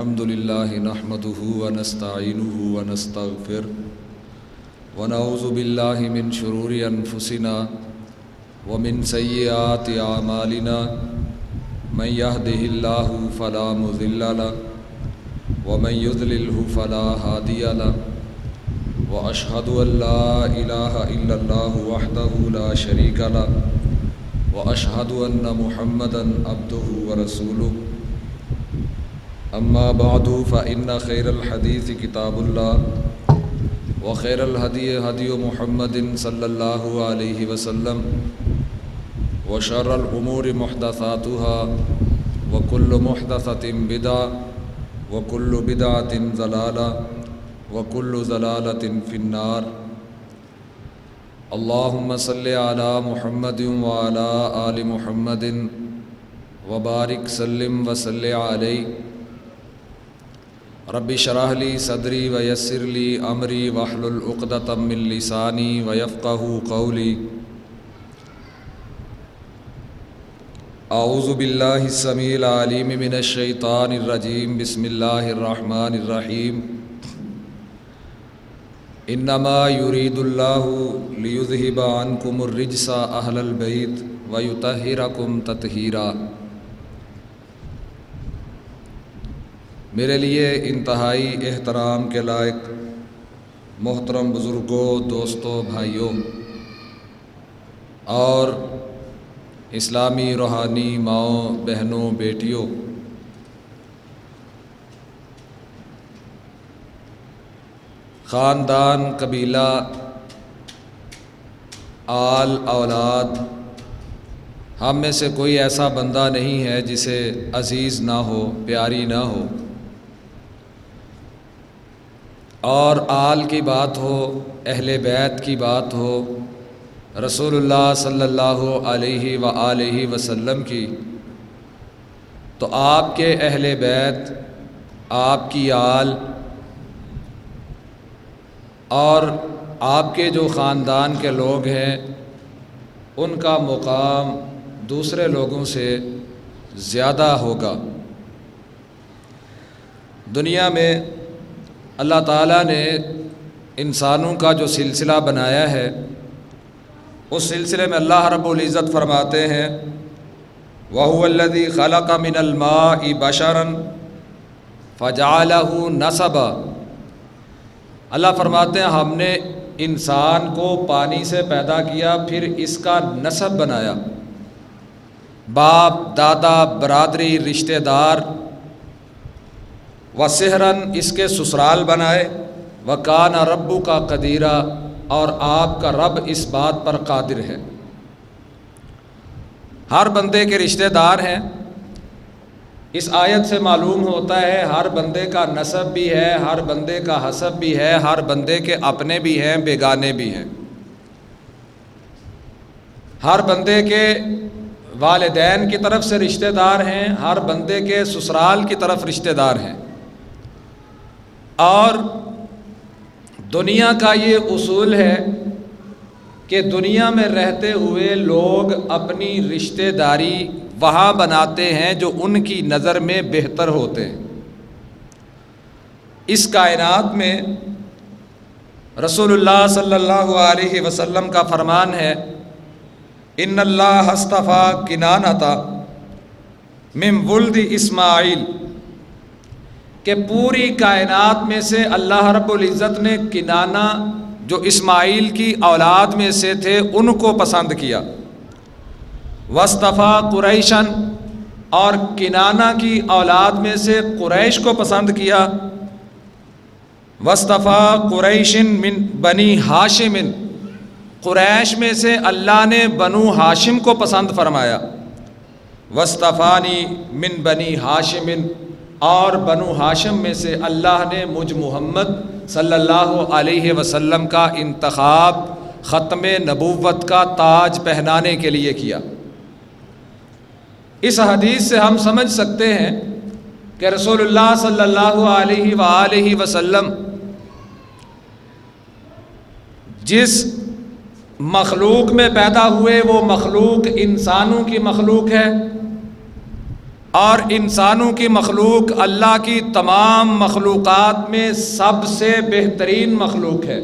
الحمد لله نحمده ونستعينه ونستغفره ونعوذ بالله من شرور أنفسنا ومن سيئات أعمالنا من يهده الله فلا مضل له ومن يضلله فلا هادي له وأشهد أن لا إله إلا الله وحده لا شريك له وأشهد أن محمدا عبده ورسوله أما بعد فإن خير الحديث كتاب الله وخير الهدي هدي محمد صلى الله عليه وسلم وشر الأمور محدثاتها وكل محدثة بدعة وكل بدعة ضلالة وكل ضلالة في النار. اللهم صل على محمد وعلى آل محمد وبارك سلم وصل عليه. رب اشرح لي صدري ويسر لي امري واحلل عقدة من لساني ويفقهوا قولي. اعوذ بالله السميع العليم من الشيطان الرجيم. بسم الله الرحمن الرحيم. انما يريد الله ليذهب عنكم الرجس اهل البيت ويطهركم تطهيرا. میرے لیے انتہائی احترام کے لائق محترم بزرگوں، دوستوں، بھائیوں اور اسلامی روحانی ماؤں، بہنوں، بیٹیوں، خاندان، قبیلہ، آل اولاد، ہم میں سے کوئی ایسا بندہ نہیں ہے جسے عزیز نہ ہو، پیاری نہ ہو. اور آل کی بات ہو، اہل بیت کی بات ہو، رسول اللہ صلی اللہ علیہ وآلہ وسلم کی، تو آپ کے اہل بیت، آپ کی آل اور آپ کے جو خاندان کے لوگ ہیں ان کا مقام دوسرے لوگوں سے زیادہ ہوگا. دنیا میں اللہ تعالیٰ نے انسانوں کا جو سلسلہ بنایا ہے، اس سلسلے میں اللہ رب العزت فرماتے ہیں وَهُوَ الَّذِي خَلَقَ مِنَ الْمَاءِ بَشَرًا فَجَعَلَهُ نَسَبًا. اللہ فرماتے ہیں ہم نے انسان کو پانی سے پیدا کیا، پھر اس کا نسب بنایا، باپ، دادا، برادری، رشتہ دار، وَسِحْرًا اس کے سسرال بنائے، وَكَانَ رَبُّكَ قَدِيرًا اور آپ کا رب اس بات پر قادر ہے. ہر بندے کے رشتہ دار ہیں. اس آیت سے معلوم ہوتا ہے ہر بندے کا نسب بھی ہے، ہر بندے کا حسب بھی ہے، ہر بندے کے اپنے بھی ہیں، بیگانے بھی ہیں. ہر بندے کے والدین کی طرف سے رشتہ دار ہیں، ہر بندے کے سسرال کی طرف رشتہ دار ہیں. اور دنیا کا یہ اصول ہے کہ دنیا میں رہتے ہوئے لوگ اپنی رشتہ داری وہاں بناتے ہیں جو ان کی نظر میں بہتر ہوتے ہیں. اس کائنات میں رسول اللہ صلی اللہ علیہ وسلم کا فرمان ہے ان اللہ اصطفیٰ کنانۃ من ولد اسماعیل، کہ پوری کائنات میں سے اللہ رب العزت نے کنانہ جو اسماعیل کی اولاد میں سے تھے ان کو پسند کیا. واصطفیٰ قریشًا اور کنانہ کی اولاد میں سے قریش کو پسند کیا. واصطفیٰ قریش من بنی ہاشم، قریش میں سے اللہ نے بنو ہاشم کو پسند فرمایا. واصطفانی من بنی ہاشم اور بنو ہاشم میں سے اللہ نے مجھ محمد صلی اللہ علیہ وسلم کا انتخاب ختم نبوت کا تاج پہنانے کے لیے کیا. اس حدیث سے ہم سمجھ سکتے ہیں کہ رسول اللہ صلی اللہ علیہ وآلہ وسلم جس مخلوق میں پیدا ہوئے وہ مخلوق انسانوں کی مخلوق ہے، اور انسانوں کی مخلوق اللہ کی تمام مخلوقات میں سب سے بہترین مخلوق ہے۔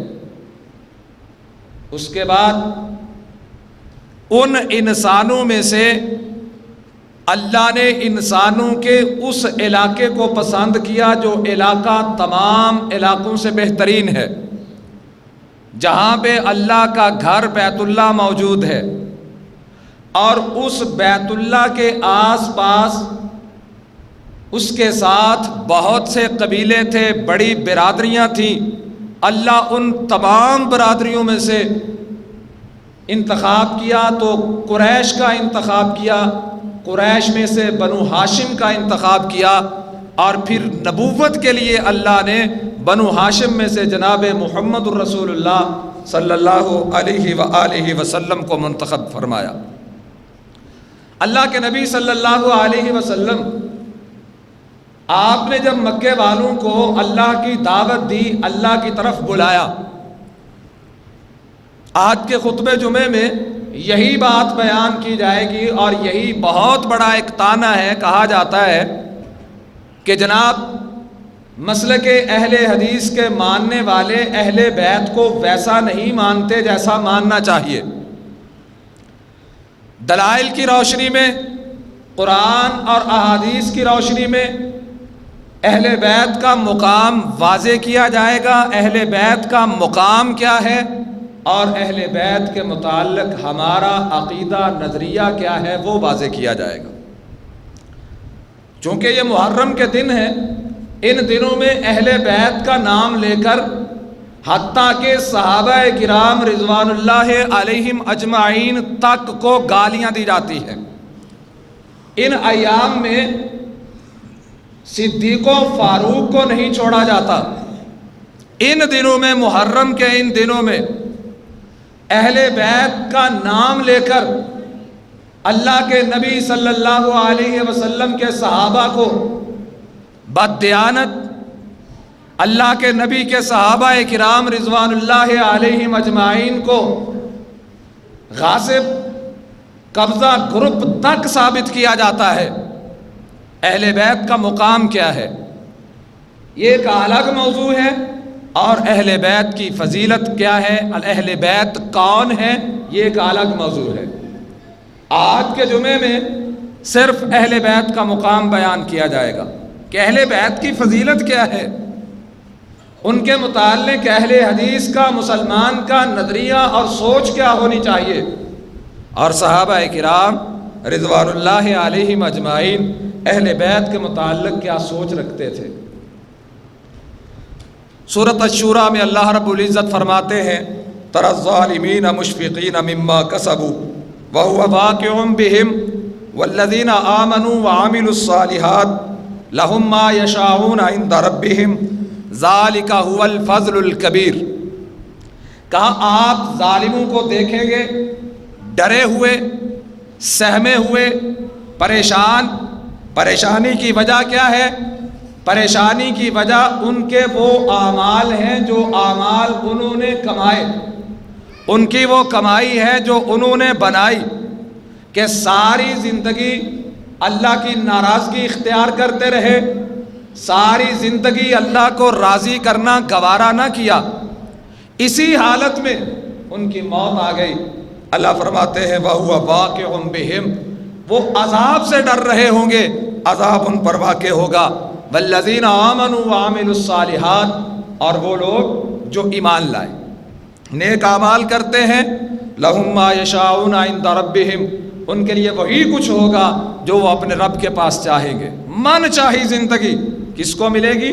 اس کے بعد ان انسانوں میں سے اللہ نے انسانوں کے اس علاقے کو پسند کیا جو علاقہ تمام علاقوں سے بہترین ہے، جہاں پہ اللہ کا گھر بیت اللہ موجود ہے، اور اس بیت اللہ کے آس پاس اس کے ساتھ بہت سے قبیلے تھے، بڑی برادریاں تھیں۔ اللہ ان تمام برادریوں میں سے انتخاب کیا تو قریش کا انتخاب کیا، قریش میں سے بنو ہاشم کا انتخاب کیا، اور پھر نبوت کے لیے اللہ نے بنو ہاشم میں سے جناب محمد الرسول اللہ صلی اللہ علیہ وآلہ وسلم کو منتخب فرمایا۔ اللہ کے نبی صلی اللہ علیہ وسلم آپ نے جب مکے والوں کو اللہ کی دعوت دی، اللہ کی طرف بلایا، آج کے خطبہ جمعے میں یہی بات بیان کی جائے گی، اور یہی بہت بڑا ایک طعنہ ہے۔ کہا جاتا ہے کہ جناب مسلک اہل حدیث کے ماننے والے اہل بیت کو ویسا نہیں مانتے جیسا ماننا چاہیے۔ دلائل کی روشنی میں، قرآن اور احادیث کی روشنی میں اہل بیت کا مقام واضح کیا جائے گا، اہل بیت کا مقام کیا ہے، اور اہل بیت کے متعلق ہمارا عقیدہ نظریہ کیا ہے وہ واضح کیا جائے گا۔ چونکہ یہ محرم کے دن ہیں، ان دنوں میں اہل بیت کا نام لے کر حتیٰ کہ صحابہ کرام رضوان اللہ علیہم اجمعین تک کو گالیاں دی جاتی ہیں۔ ان ایام میں صدیق و فاروق کو نہیں چھوڑا جاتا۔ ان دنوں میں، محرم کے ان دنوں میں اہل بیت کا نام لے کر اللہ کے نبی صلی اللہ علیہ وسلم کے صحابہ کو بددیانت، اللہ کے نبی کے صحابہ کرام رضوان اللہ علیہم اجمعین کو غاصب، قبضہ گروپ تک ثابت کیا جاتا ہے۔ اہل بیت کا مقام کیا ہے یہ ایک الگ موضوع ہے، اور اہل بیت کی فضیلت کیا ہے، اہل بیت کون ہے، یہ ایک الگ موضوع ہے۔ آج کے جمعے میں صرف اہل بیت کا مقام بیان کیا جائے گا کہ اہل بیت کی فضیلت کیا ہے، ان کے متعلق اہل حدیث کا، مسلمان کا نظریہ اور سوچ کیا ہونی چاہیے، اور صحابہ کرام رضوان اللہ علیہم اجمعین اہل بیت کے متعلق کیا سوچ رکھتے تھے۔ سورۃ الشورى میں اللہ رب العزت فرماتے ہیں تَرَى الظَّالِمِينَ مُشْفِقِينَ مِمَّا كَسَبُوا وَهُوَ وَاقِعٌ بِهِمْ وَالَّذِينَ آمَنُوا وَعَمِلُوا الصَّالِحَاتِ لَهُمْ مَا يَشَاءُونَ عِندَ رَبِّهِمْ ذَلِكَ هُوَ الْفَضْلُ الْكَبِيرُ۔ کہا آپ ظالموں کو دیکھیں گے ڈرے ہوئے، سہمے ہوئے، پریشانی کی وجہ کیا ہے؟ پریشانی کی وجہ ان کے وہ اعمال ہیں جو اعمال انہوں نے کمائے، ان کی وہ کمائی ہے جو انہوں نے بنائی، کہ ساری زندگی اللہ کی ناراضگی اختیار کرتے رہے، ساری زندگی اللہ کو راضی کرنا گوارا نہ کیا، اسی حالت میں ان کی موت آ گئی۔ اللہ فرماتے ہیں وَهُوَ وَاقِعٌ بِهِمْ، وہ عذاب سے ڈر رہے ہوں گے، عذاب ان پر واقع ہوگا۔ وَالَّذِينَ آمَنُوا وَعَمِلُوا الصَّالِحَاتِ، اور وہ لوگ جو ایمان لائے، نیک اعمال کرتے ہیں، لَهُمْ مَا يَشَاءُونَ عِندَ رَبِّهِمْ، ان کے لیے وہی کچھ ہوگا جو وہ اپنے رب کے پاس چاہیں گے۔ من چاہی زندگی کس کو ملے گی؟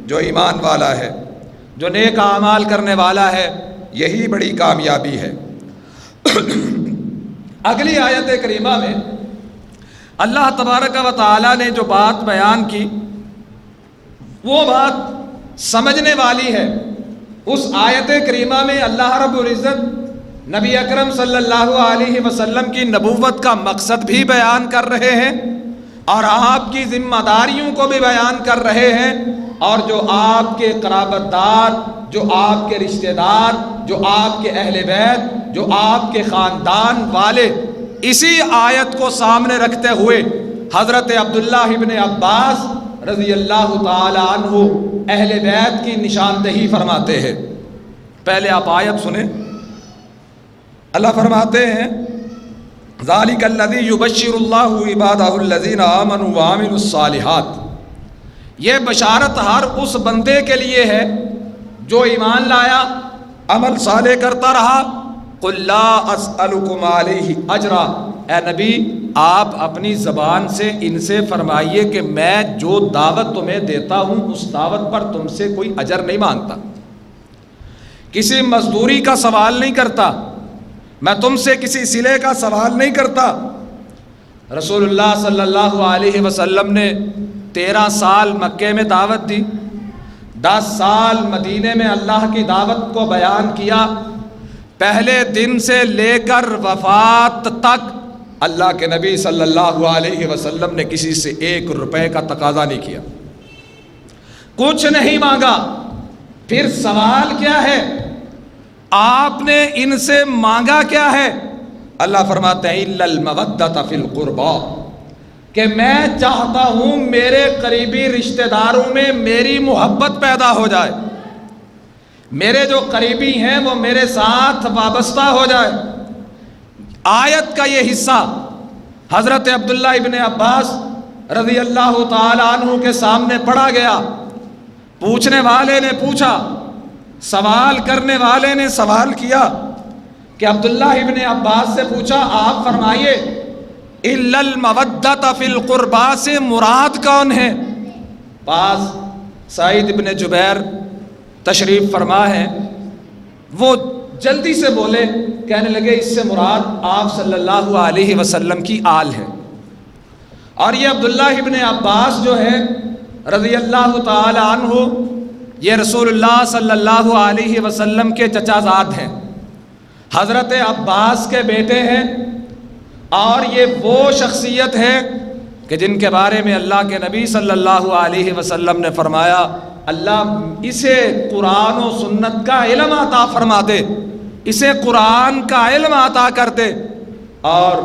جو ایمان والا ہے، جو نیک اعمال کرنے والا ہے، یہی بڑی کامیابی ہے۔ اگلی آیت کریمہ میں اللہ تبارک و تعالی نے جو بات بیان کی وہ بات سمجھنے والی ہے۔ اس آیت کریمہ میں اللہ رب العزت نبی اکرم صلی اللہ علیہ وسلم کی نبوت کا مقصد بھی بیان کر رہے ہیں، اور آپ کی ذمہ داریوں کو بھی بیان کر رہے ہیں، اور جو آپ کے قرابت دار، جو آپ کے رشتہ دار، جو آپ کے اہل بیت، جو آپ کے خاندان والے، اسی آیت کو سامنے رکھتے ہوئے حضرت عبداللہ ابن عباس رضی اللہ تعالی عنہ اہل بیت کی نشاندہی فرماتے ہیں۔ پہلے آپ آیت سنیں، اللہ فرماتے ہیں ذالک الذی یبشر اللہ عبادہ الذین آمنوا وعملوا الصالحات، یہ بشارت ہر اس بندے کے لیے ہے جو ایمان لایا، عمل صالح کرتا رہا۔ قل لا اسألکم علیہ اجرا، اے نبی آپ اپنی زبان سے ان سے فرمائیے کہ میں جو دعوت تمہیں دیتا ہوں اس دعوت پر تم سے کوئی اجر نہیں مانگتا، کسی مزدوری کا سوال نہیں کرتا، میں تم سے کسی صلے کا سوال نہیں کرتا۔ رسول اللہ صلی اللہ علیہ وسلم نے 13 سال مکے میں دعوت دی، 10 سال مدینے میں اللہ کی دعوت کو بیان کیا۔ پہلے دن سے لے کر وفات تک اللہ کے نبی صلی اللہ علیہ وسلم نے کسی سے 1 روپے کا تقاضا نہیں کیا، کچھ نہیں مانگا۔ پھر سوال کیا ہے؟ آپ نے ان سے مانگا کیا ہے؟ اللہ فرماتے ہیں الا المودۃ فی القربى، کہ میں چاہتا ہوں میرے قریبی رشتہ داروں میں میری محبت پیدا ہو جائے، میرے جو قریبی ہیں وہ میرے ساتھ وابستہ ہو جائے۔ آیت کا یہ حصہ حضرت عبداللہ ابن عباس رضی اللہ تعالی عنہ کے سامنے پڑھا گیا۔ پوچھنے والے نے پوچھا، سوال کرنے والے نے سوال کیا کہ عبداللہ ابن عباس سے پوچھا آپ فرمائیے الا المودۃ فی القربى سے مراد کون ہے؟ پاس سعید ابن جبیر تشریف فرما ہے، وہ جلدی سے بولے، کہنے لگے اس سے مراد آپ صلی اللہ علیہ وسلم کی آل ہے۔ اور یہ عبداللہ ابن عباس جو ہے رضی اللہ تعالی عنہ، یہ رسول اللہ صلی اللہ علیہ وسلم کے چچا زاد ہیں، حضرت عباس کے بیٹے ہیں، اور یہ وہ شخصیت ہے کہ جن کے بارے میں اللہ کے نبی صلی اللہ علیہ وسلم نے فرمایا اللہ اسے قرآن و سنت کا علم عطا فرما دے، اسے قرآن کا علم عطا کر دے۔ اور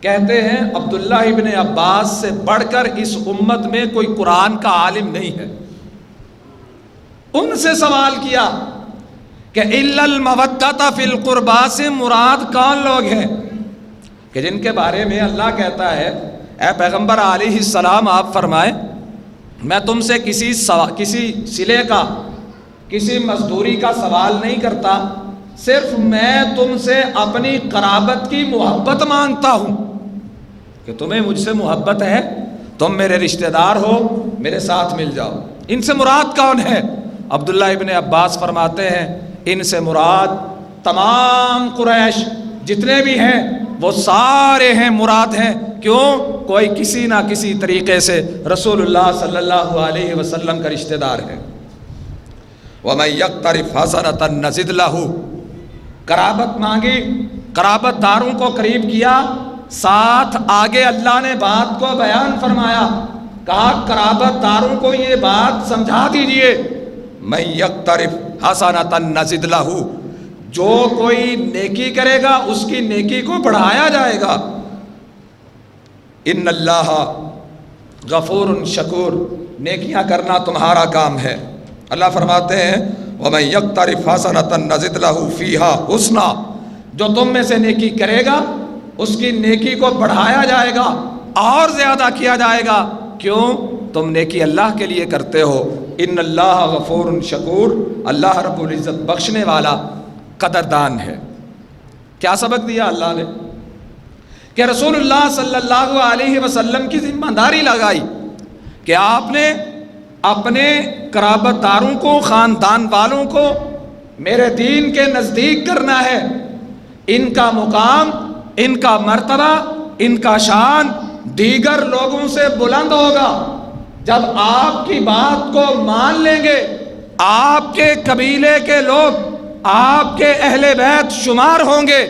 کہتے ہیں عبداللہ ابن عباس سے بڑھ کر اس امت میں کوئی قرآن کا عالم نہیں ہے۔ ان سے سوال کیا کہ الا المودۃ فی القربى سے مراد کون لوگ ہیں کہ جن کے بارے میں اللہ کہتا ہے اے پیغمبر علیہ السلام آپ فرمائیں میں تم سے کسی صلے کا، کسی مزدوری کا سوال نہیں کرتا، صرف میں تم سے اپنی قرابت کی محبت مانگتا ہوں کہ تمہیں مجھ سے محبت ہے، تم میرے رشتہ دار ہو، میرے ساتھ مل جاؤ۔ ان سے مراد کون ہے؟ عبداللہ ابن عباس فرماتے ہیں ان سے مراد تمام قریش جتنے بھی ہیں وہ سارے ہیں، مراد ہیں۔ کیوں؟ کوئی کسی نہ کسی طریقے سے رسول اللہ صلی اللہ علیہ وسلم کا رشتہ دار ہے۔ وَمَن يَقْتَرِفْ حَسَنَةً نَزِدْ لَهُ، قرابت مانگی، قرابت داروں کو قریب کیا، ساتھ آگے اللہ نے بات کو بیان فرمایا، کہا قرابت داروں کو یہ بات سمجھا دیجئے۔ مَن يَقْتَرِفْ حَسَنَةً نَزِدْ لَهُ، جو کوئی نیکی کرے گا اس کی نیکی کو بڑھایا جائے گا۔ ان اللہ غفور شکور، نیکیاں کرنا تمہارا کام ہے۔ اللہ فرماتے ہیں وَمَن يَقْتَرِفْ حَسَنَةً نَزِدْ لَهُ فِيهَا حُسْنًا، جو تم میں سے نیکی کرے گا اس کی نیکی کو بڑھایا جائے گا اور زیادہ کیا جائے گا۔ کیوں؟ تم نیکی اللہ کے لیے کرتے ہو۔ ان اللہ غفور شکور، اللہ رب العزت بخشنے والا قدردان ہے۔ کیا سبق دیا اللہ نے؟ کہ رسول اللہ صلی اللہ علیہ وسلم کی ذمہ داری لگائی کہ آپ نے اپنے قرابت داروں کو، خاندان والوں کو میرے دین کے نزدیک کرنا ہے۔ ان کا مقام، ان کا مرتبہ، ان کا شان دیگر لوگوں سے بلند ہوگا جب آپ کی بات کو مان لیں گے۔ آپ کے قبیلے کے لوگ آپ کے اہل بیت شمار ہوں گے،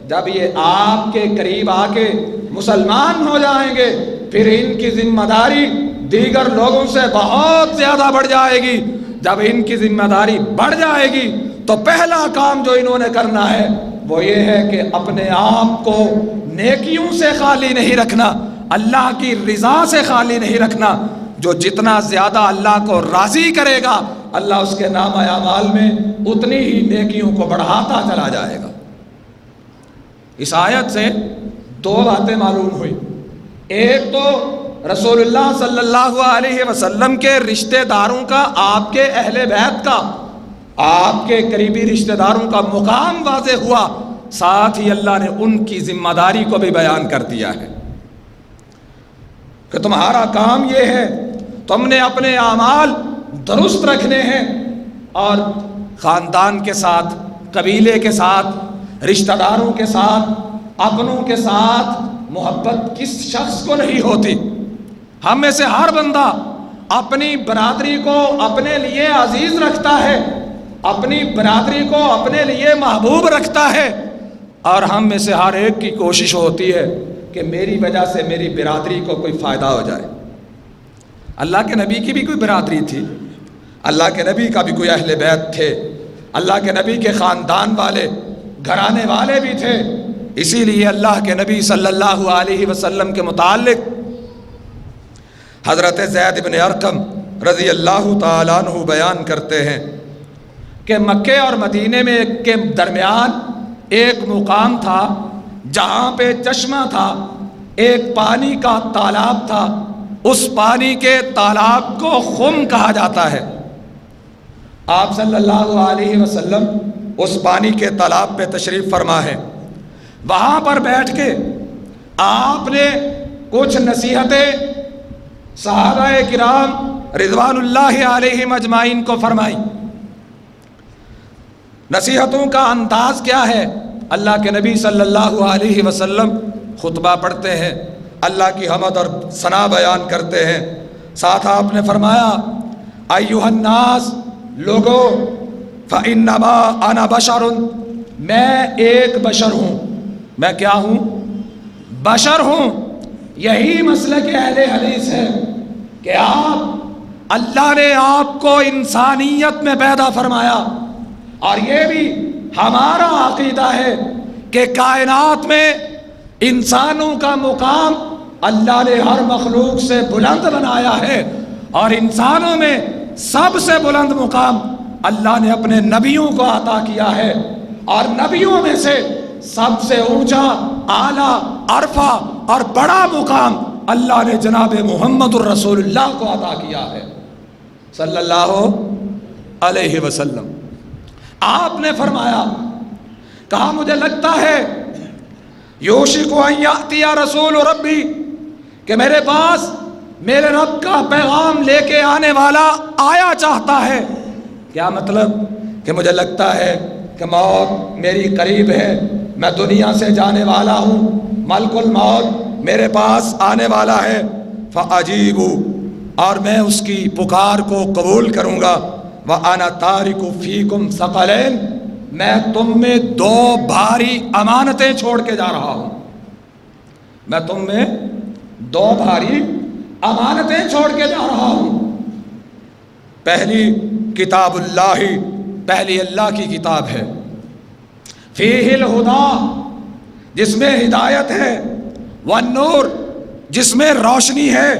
جب یہ آپ کے قریب آ کے مسلمان ہو جائیں گے پھر ان کی ذمہ داری دیگر لوگوں سے بہت زیادہ بڑھ جائے گی۔ جب ان کی ذمہ داری بڑھ جائے گی تو پہلا کام جو انہوں نے کرنا ہے وہ یہ ہے کہ اپنے آپ کو نیکیوں سے خالی نہیں رکھنا، اللہ کی رضا سے خالی نہیں رکھنا۔ جو جتنا زیادہ اللہ کو راضی کرے گا اللہ اس کے نامہ اعمال میں اتنی ہی نیکیوں کو بڑھاتا چلا جائے گا۔ اس آیت سے دو باتیں معلوم ہوئی۔ ایک تو رسول اللہ صلی اللہ علیہ وسلم کے رشتہ داروں کا، آپ کے اہل بیت کا، آپ کے قریبی رشتہ داروں کا مقام واضح ہوا، ساتھ ہی اللہ نے ان کی ذمہ داری کو بھی بیان کر دیا ہے کہ تمہارا کام یہ ہے، تم نے اپنے اعمال درست رکھنے ہیں اور خاندان کے ساتھ، قبیلے کے ساتھ، رشتہ داروں کے ساتھ، اپنوں کے ساتھ محبت کس شخص کو نہیں ہوتی؟ ہم میں سے ہر بندہ اپنی برادری کو اپنے لیے عزیز رکھتا ہے، اپنی برادری کو اپنے لیے محبوب رکھتا ہے، اور ہم میں سے ہر ایک کی کوشش ہوتی ہے کہ میری وجہ سے میری برادری کو کوئی فائدہ ہو جائے۔ اللہ کے نبی کی بھی کوئی برادری تھی، اللہ کے نبی کا بھی کوئی اہل بیت تھے، اللہ کے نبی کے خاندان والے، گھرانے والے بھی تھے۔ اسی لیے اللہ کے نبی صلی اللہ علیہ وسلم کے متعلق حضرت زید بن ارقم رضی اللہ تعالیٰ عنہ بیان کرتے ہیں کہ مکے اور مدینے میں کے درمیان ایک مقام تھا جہاں پہ چشمہ تھا، ایک پانی کا تالاب تھا، اس پانی کے تالاب کو خم کہا جاتا ہے۔ آپ صلی اللہ علیہ وسلم اس پانی کے تالاب پہ تشریف فرما ہے، وہاں پر بیٹھ کے آپ نے کچھ نصیحتیں صحابہ کرام رضوان اللہ علیہم اجمعین کو فرمائی۔ نصیحتوں کا انداز کیا ہے؟ اللہ کے نبی صلی اللہ علیہ وسلم خطبہ پڑھتے ہیں، اللہ کی حمد اور ثنا بیان کرتے ہیں، ساتھ آپ نے فرمایا ایھا الناس، لوگو فانما انا بشر، میں ایک بشر ہوں۔ میں کیا ہوں؟ بشر ہوں۔ یہی مسلک اہل حدیث ہے کہ آپ، اللہ نے آپ کو انسانیت میں پیدا فرمایا، اور یہ بھی ہمارا عقیدہ ہے کہ کائنات میں انسانوں کا مقام اللہ نے ہر مخلوق سے بلند بنایا ہے، اور انسانوں میں سب سے بلند مقام اللہ نے اپنے نبیوں کو عطا کیا ہے، اور نبیوں میں سے سب سے اونچا، اعلیٰ، عرفہ اور بڑا مقام اللہ نے جناب محمد الرسول اللہ کو عطا کیا ہے صلی اللہ علیہ وسلم۔ آپ نے فرمایا، کہا مجھے لگتا ہے یوشک ان یاتی رسول ربی، کہ میرے پاس میرے رب کا پیغام لے کے آنے والا آیا چاہتا ہے۔ کیا مطلب؟ کہ مجھے لگتا ہے کہ موت میری قریب ہے، میں دنیا سے جانے والا ہوں، ملک الموت میرے پاس آنے والا ہے۔ فَأَجِيبُ، اور میں اس کی پکار کو قبول کروں گا۔ وَأَنَا تَارِكُ فِيكُمْ ثَقَلَيْنِ، میں تم میں دو بھاری امانتیں چھوڑ کے جا رہا ہوں۔ میں تم میں دو بھاری امانتیں چھوڑ کے جا رہا ہوں۔ پہلی کتاب اللہ، پہلی اللہ کی کتاب ہے، فیہ الہدی، جس میں ہدایت ہے، والنور، جس میں روشنی ہے،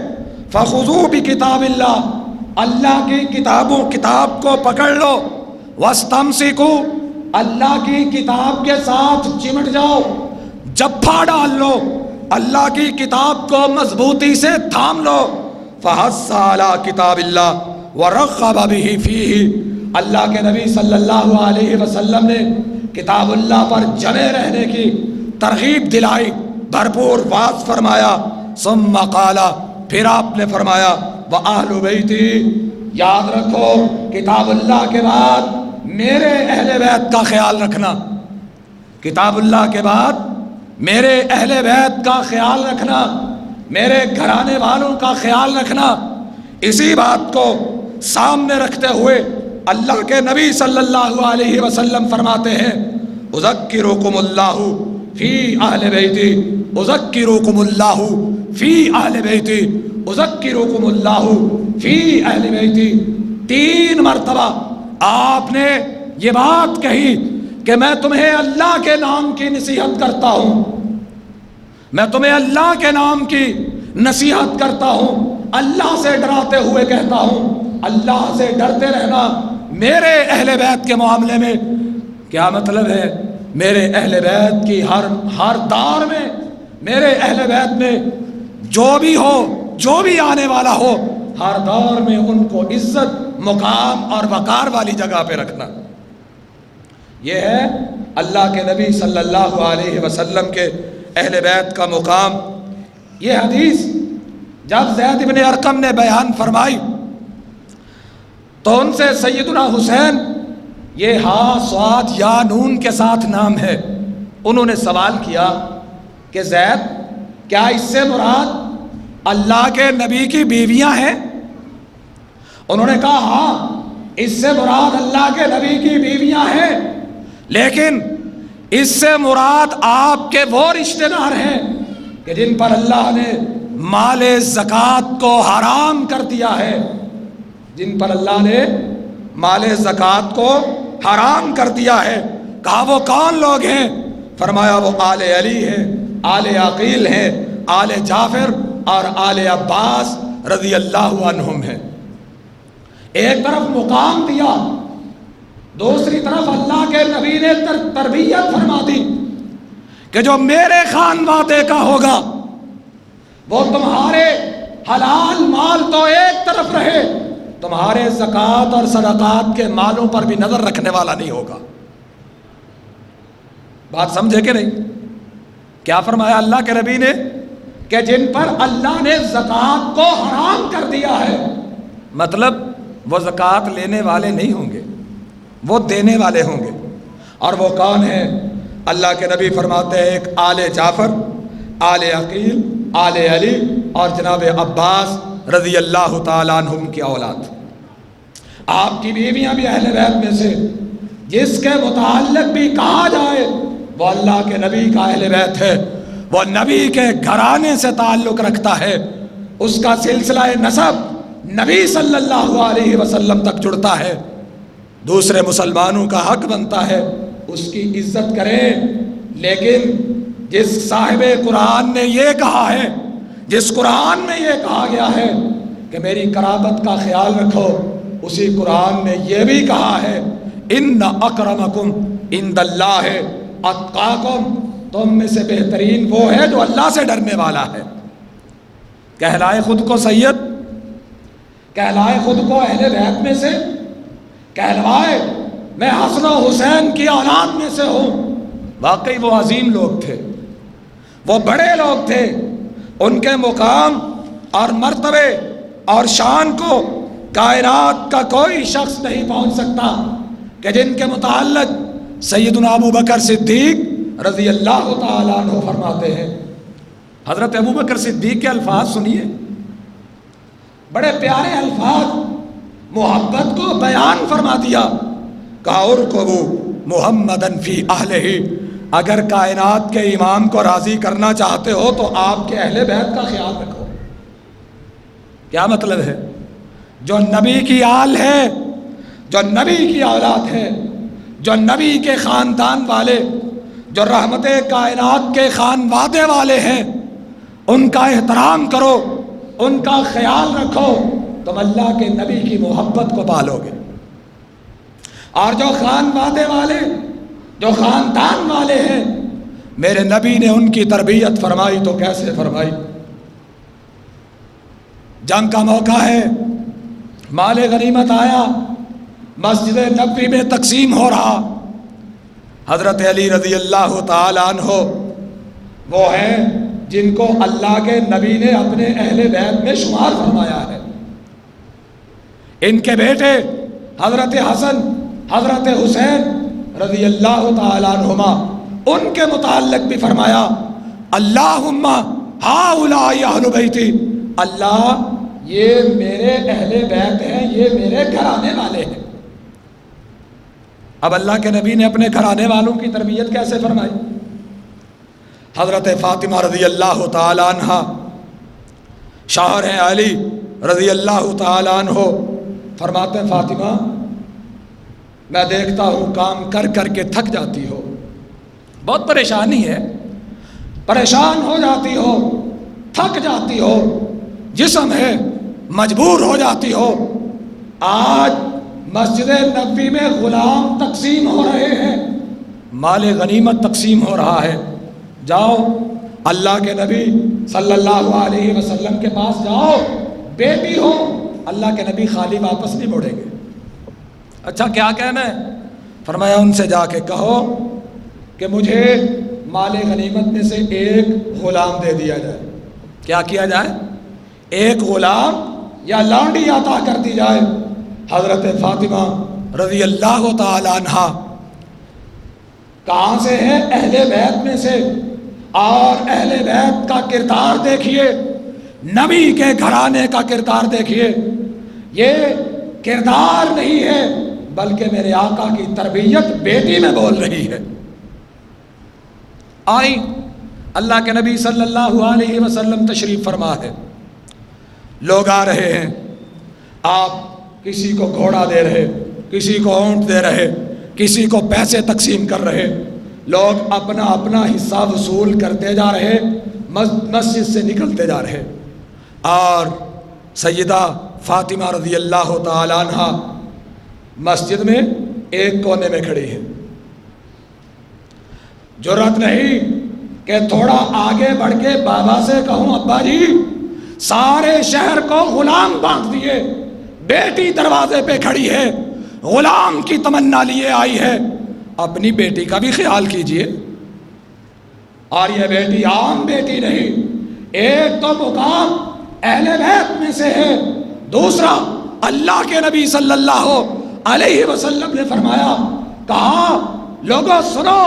فخذوا بکتاب اللہ، اللہ کی کتاب کو پکڑ لو، واستمسکوا، اللہ کی کتاب کے ساتھ چمٹ جاؤ، جپھا ڈال لو، اللہ کی کتاب کو مضبوطی سے تھام لو۔ فحث علی کتاب اللہ ورغب بہ فیہ، اللہ کے نبی صلی اللہ علیہ وسلم نے کتاب اللہ پر جمے رہنے کی ترغیب دلائی، بھرپور واعظ فرمایا۔ ثم قال، پھر آپ نے فرمایا وَأَهْلُ بَيْتِي، یاد رکھو کتاب اللہ کے بعد میرے اہل بیت کا خیال رکھنا، کتاب اللہ کے بعد میرے اہل بیت کا خیال رکھنا، میرے گھرانے والوں کا خیال رکھنا۔ اسی بات کو سامنے رکھتے ہوئے اللہ کے نبی صلی اللہ علیہ وسلم فرماتے ہیں اذکرکم اللہ فی اہل بیتی، اذکرکم اللہ فی اہل بیتی، اذکرکم اللہ فی اہل بیتی۔ 3 مرتبہ آپ نے یہ بات کہی کہ میں تمہیں اللہ کے نام کی نصیحت کرتا ہوں، میں تمہیں اللہ کے نام کی نصیحت کرتا ہوں، اللہ سے ڈراتے ہوئے کہتا ہوں اللہ سے ڈرتے رہنا میرے اہل بیت کے معاملے میں۔ کیا مطلب ہے؟ میرے اہل بیت کی ہر دور میں، میرے اہل بیت میں جو بھی ہو، جو بھی آنے والا ہو، ہر دور میں ان کو عزت، مقام اور وقار والی جگہ پہ رکھنا۔ یہ ہے اللہ کے نبی صلی اللہ علیہ وسلم کے اہل بیت کا مقام۔ یہ حدیث جب زید بن ارقم نے بیان فرمائی تو ان سے سیدنا حسین، یہ ہا صاد یا نون کے ساتھ نام ہے، انہوں نے سوال کیا کہ زید، کیا اس سے مراد اللہ کے نبی کی بیویاں ہیں؟ انہوں نے کہا ہاں، اس سے مراد اللہ کے نبی کی بیویاں ہیں، لیکن اس سے مراد آپ کے وہ رشتہ دار ہیں کہ جن پر اللہ نے مال زکوٰۃ کو حرام کر دیا ہے، جن پر اللہ نے مال زکوٰۃ کو حرام کر دیا ہے۔ کہا وہ کون لوگ ہیں؟ فرمایا وہ آل علی ہیں، آل عقیل ہیں، آل جعفر اور آل عباس رضی اللہ عنہم ہیں۔ ایک طرف مقام دیا، دوسری طرف اللہ کے نبی نے تربیت فرما دی کہ جو میرے خانوادے کا ہوگا وہ تمہارے حلال مال تو ایک طرف رہے، تمہارے زکوٰۃ اور صدقات کے مالوں پر بھی نظر رکھنے والا نہیں ہوگا۔ بات سمجھے کہ نہیں؟ کیا فرمایا اللہ کے نبی نے کہ جن پر اللہ نے زکوٰۃ کو حرام کر دیا ہے، مطلب وہ زکوٰۃ لینے والے نہیں ہوں گے، وہ دینے والے ہوں گے۔ اور وہ کون ہیں؟ اللہ کے نبی فرماتے ہیں ایک آل جعفر، آل عقیل، آل علی اور جناب عباس رضی اللہ تعالیٰ عنہم کی اولاد۔ آپ کی بیویاں بھی اہل بیت میں سے، جس کے متعلق بھی کہا جائے وہ اللہ کے نبی کا اہل بیت ہے، وہ نبی کے گھرانے سے تعلق رکھتا ہے، اس کا سلسلہ نسب نبی صلی اللہ علیہ وسلم تک جڑتا ہے۔ دوسرے مسلمانوں کا حق بنتا ہے اس کی عزت کریں، لیکن جس صاحب قرآن نے یہ کہا ہے، جس قرآن میں یہ کہا گیا ہے کہ میری قرابت کا خیال رکھو، اسی قرآن نے یہ بھی کہا ہے ان اکرمکم عند اللہ اتقاکم، تم میں سے بہترین وہ ہے جو اللہ سے ڈرنے والا ہے۔ کہلائے خود کو سید، کہلائے خود کو اہل بیت میں سے، کہلوائے میں حسن و حسین کی اولاد میں سے ہوں۔ واقعی وہ عظیم لوگ تھے، وہ بڑے لوگ تھے، ان کے مقام اور مرتبے اور شان کو کائنات کا کوئی شخص نہیں پہنچ سکتا کہ جن کے متعلق سیدنا ابو بکر صدیق رضی اللہ تعالیٰ عنہ فرماتے ہیں۔ حضرت ابو بکر صدیق کے الفاظ سنیے، بڑے پیارے الفاظ، محبت کو بیان فرما دیا۔ کہا ارکبوا محمدًا فی اہلہ، اگر کائنات کے امام کو راضی کرنا چاہتے ہو تو آپ کے اہل بیت کا خیال رکھو۔ کیا مطلب ہے؟ جو نبی کی آل ہے، جو نبی کی اولاد ہے، جو نبی کے خاندان والے، جو رحمت کائنات کے خانوادے والے ہیں، ان کا احترام کرو، ان کا خیال رکھو، تم اللہ کے نبی کی محبت کو پالو گے۔ اور جو خانوادے والے، جو خاندان والے ہیں، میرے نبی نے ان کی تربیت فرمائی تو کیسے فرمائی؟ جنگ کا موقع ہے، مال غنیمت آیا، مسجد نبوی میں تقسیم ہو رہا، حضرت علی رضی اللہ تعالیٰ عنہ وہ ہیں جن کو اللہ کے نبی نے اپنے اہل بیت میں شمار فرمایا ہے۔ ان کے بیٹے حضرت حسن، حضرت حسین رضی اللہ تعالیٰ عنہما، ان کے متعلق بھی فرمایا اللہم ہؤلاء اہل بیتی، اللہ یہ میرے اہل بیت ہیں، یہ میرے گھرانے والے ہیں۔ اب اللہ کے نبی نے اپنے گھرانے والوں کی تربیت کیسے فرمائی؟ حضرت فاطمہ رضی اللہ تعالیٰ عنہ، شوہر ہیں علی رضی اللہ تعالیٰ عنہ، فرماتے ہیں فاطمہ میں دیکھتا ہوں کام کر کر کے تھک جاتی ہو، بہت پریشانی ہے، پریشان ہو جاتی ہو، تھک جاتی ہو، جسم ہے مجبور ہو جاتی ہو، آج مسجد نبوی میں غلام تقسیم ہو رہے ہیں، مال غنیمت تقسیم ہو رہا ہے، جاؤ اللہ کے نبی صلی اللہ علیہ وسلم کے پاس جاؤ، بیٹی ہو، اللہ کے نبی خالی واپس نہیں مڑیں گے۔ اچھا کیا کہنا ہے؟ فرمایا ان سے جا کے کہو کہ مجھے مال غنیمت میں سے ایک غلام دے دیا جائے۔ کیا کیا جائے؟ ایک غلام یا لانڈی عطا کر دی جائے۔ حضرت فاطمہ رضی اللہ تعالی عنہ کہاں سے ہے؟ اہل بیت میں سے، اور اہل بیت کا کردار دیکھیے، نبی کے گھرانے کا کردار دیکھیے، یہ کردار نہیں ہے بلکہ میرے آقا کی تربیت بیٹی میں بول رہی ہے۔ آئی اللہ کے نبی صلی اللہ علیہ وسلم تشریف فرما ہے، لوگ آ رہے ہیں، آپ کسی کو گھوڑا دے رہے، کسی کو اونٹ دے رہے، کسی کو پیسے تقسیم کر رہے، لوگ اپنا اپنا حصہ وصول کرتے جا رہے، مسجد سے نکلتے جا رہے، اور سیدہ فاطمہ رضی اللہ تعالی عنہ مسجد میں ایک کونے میں کھڑی ہے۔ جرأت نہیں کہ تھوڑا آگے بڑھ کے بابا سے کہوں ابا جی سارے شہر کو غلام بانٹ دیے، بیٹی دروازے پہ کھڑی ہے، غلام کی تمنا لیے آئی ہے، اپنی بیٹی کا بھی خیال کیجئے۔ اور یہ بیٹی عام بیٹی نہیں، ایک تو مقام اہل بیت میں سے ہے، دوسرا اللہ کے نبی صلی اللہ علیہ وسلم نے فرمایا، کہا لوگوں سنو،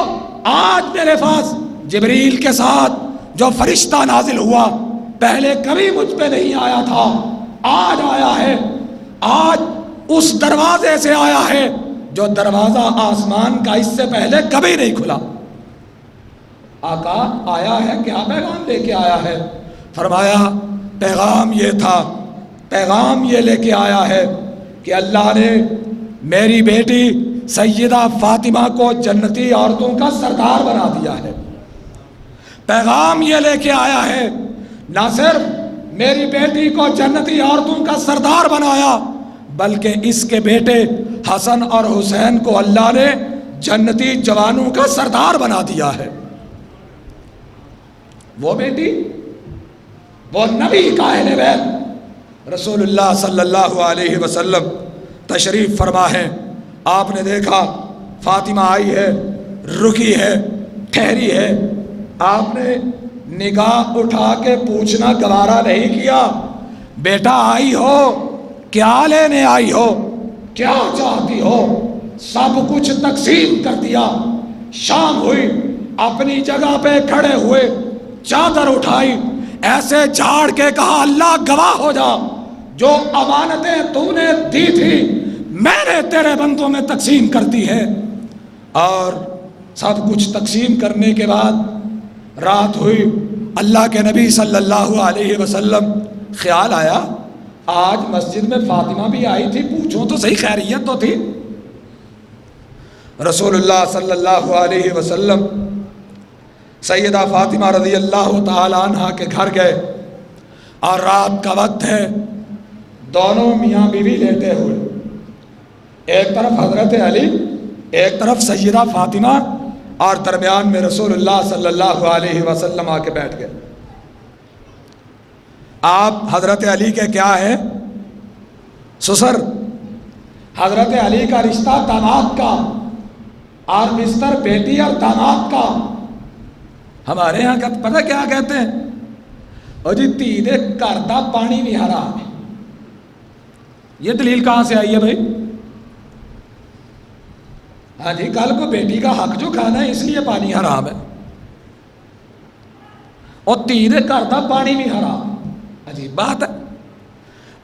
آج میرے پاس جبریل کے ساتھ جو فرشتہ نازل ہوا پہلے کبھی مجھ پہ نہیں آیا تھا، آج آیا ہے، آج اس دروازے سے آیا ہے جو دروازہ آسمان کا اس سے پہلے کبھی نہیں کھلا۔ آقا آیا ہے، کیا پیغام لے کے آیا ہے؟ فرمایا پیغام یہ تھا، پیغام یہ لے کے آیا ہے کہ اللہ نے میری بیٹی سیدہ فاطمہ کو جنتی عورتوں کا سردار بنا دیا ہے۔ پیغام یہ لے کے آیا ہے، نہ صرف میری بیٹی کو جنتی عورتوں کا سردار بنایا بلکہ اس کے بیٹے حسن اور حسین کو اللہ نے جنتی جوانوں کا سردار بنا دیا ہے۔ وہ بیٹی، وہ نبی کا اہل بیت رسول اللہ صلی اللہ علیہ وسلم تشریف فرما ہے، آپ نے دیکھا فاطمہ آئی ہے، رکی ہے، ٹھہری ہے، آپ نے نگاہ اٹھا کے پوچھنا گوارا نہیں کیا، بیٹا آئی ہو، کیا لینے آئی ہو، کیا چاہتی ہو؟ سب کچھ تقسیم کر دیا۔ شام ہوئی، اپنی جگہ پہ کھڑے ہوئے، چادر اٹھائی، ایسے جھاڑ کے کہا اللہ گواہ ہو جا، جو امانتیں تو نے دی تھی میں نے تیرے بندوں میں تقسیم کر دی ہے۔ اور سب کچھ تقسیم کرنے کے بعد رات ہوئی، اللہ کے نبی صلی اللہ علیہ وسلم خیال آیا آج مسجد میں فاطمہ بھی آئی تھی، پوچھو تو صحیح خیریت تو تھی۔ رسول اللہ صلی اللہ علیہ وسلم سیدہ فاطمہ رضی اللہ تعالی عنہ کے گھر گئے، اور رات کا وقت ہے، دونوں میاں بیوی لیٹے ہوئے، ایک طرف حضرت علی، ایک طرف سیدہ فاطمہ، اور درمیان میں رسول اللہ صلی اللہ علیہ وسلم آ کے بیٹھ گئے۔ آپ حضرت علی کے کیا ہے؟ سسر۔ حضرت علی کا رشتہ داماد کا، اور بستر بیٹی اور داماد کا۔ ہمارے یہاں پتہ کیا کہتے ہیں؟ اور جی دھی دے گھر دا پانی بھی حرام ہے۔ یہ دلیل کہاں سے آئی ہے بھائی؟ ہاں جی، کل کو بیٹی کا حق جو کھانا ہے اس لیے پانی حرام ہے، اور دھی دے گھر دا پانی بھی حرام۔ عجیب بات ہے۔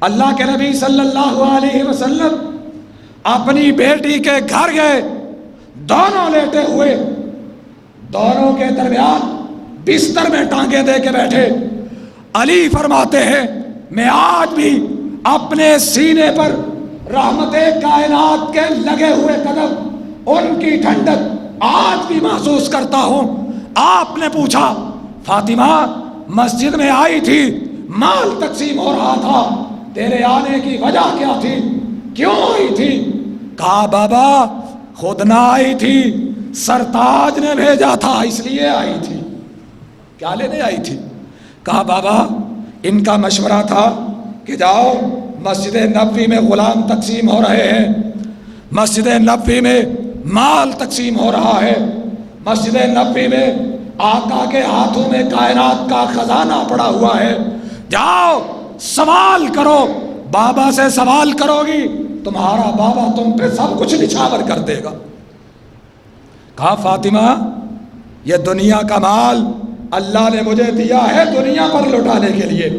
اللہ کے نبی صلی اللہ علیہ وسلم اپنی بیٹی کے گھر گئے، دونوں لیٹے ہوئے، دونوں کے درمیان بستر میں ٹانگیں دے کے بیٹھے۔ علی فرماتے ہیں میں آج بھی اپنے سینے پر رحمت کائنات کے لگے ہوئے قدم، ان کی ٹھنڈک آج بھی محسوس کرتا ہوں۔ آپ نے پوچھا فاطمہ مسجد میں آئی تھی، مال تقسیم ہو رہا تھا، تیرے آنے کی وجہ کیا تھی؟ کیوں آئی تھی؟ کہا بابا خود نہ آئی تھی، سرتاج نے بھیجا تھا اس لیے آئی تھی۔ کیا لینے آئی تھی؟ کہا بابا ان کا مشورہ تھا کہ جاؤ مسجد نبوی میں غلام تقسیم ہو رہے ہیں، مسجد نبوی میں مال تقسیم ہو رہا ہے، مسجد نبوی میں آقا کے ہاتھوں میں کائنات کا خزانہ پڑا ہوا ہے، جاؤ سوال کرو، بابا سے سوال کرو گی تمہارا بابا تم پہ سب کچھ نچھاور کر دے گا۔ کہا فاطمہ یہ دنیا کا مال اللہ نے مجھے دیا ہے دنیا پر لوٹانے کے لیے،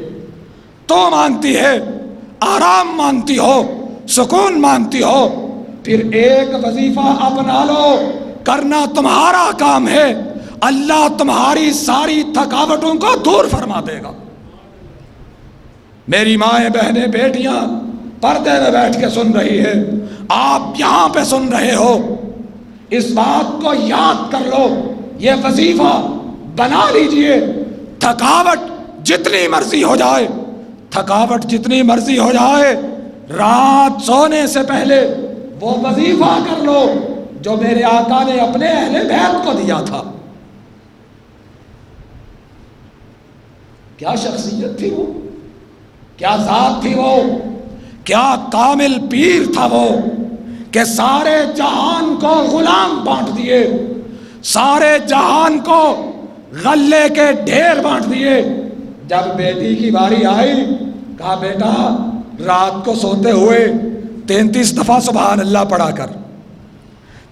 تو مانگتی ہے آرام مانگتی ہو، سکون مانگتی ہو، پھر ایک وظیفہ اپنا لو، کرنا تمہارا کام ہے، اللہ تمہاری ساری تھکاوٹوں کو دور فرما دے گا۔ میری مائیں بہنیں بیٹیاں پردے میں بیٹھ کے سن رہی ہے، آپ یہاں پہ سن رہے ہو، اس بات کو یاد کر لو، یہ وظیفہ بنا لیجئے، تھکاوٹ جتنی مرضی ہو جائے، تھکاوٹ جتنی مرضی ہو جائے، رات سونے سے پہلے وہ وظیفہ کر لو جو میرے آقا نے اپنے اہل بیت کو دیا تھا۔ کیا شخصیت تھی وہ، کیا ذات تھی وہ، کیا کامل پیر تھا وہ کہ سارے جہان کو غلام بانٹ دیے، سارے جہان کو غلے کے ڈھیر بانٹ دیے۔ جب بیٹی کی باری آئی کہا بیٹا رات کو سوتے ہوئے 33 دفعہ سبحان اللہ پڑھا کر،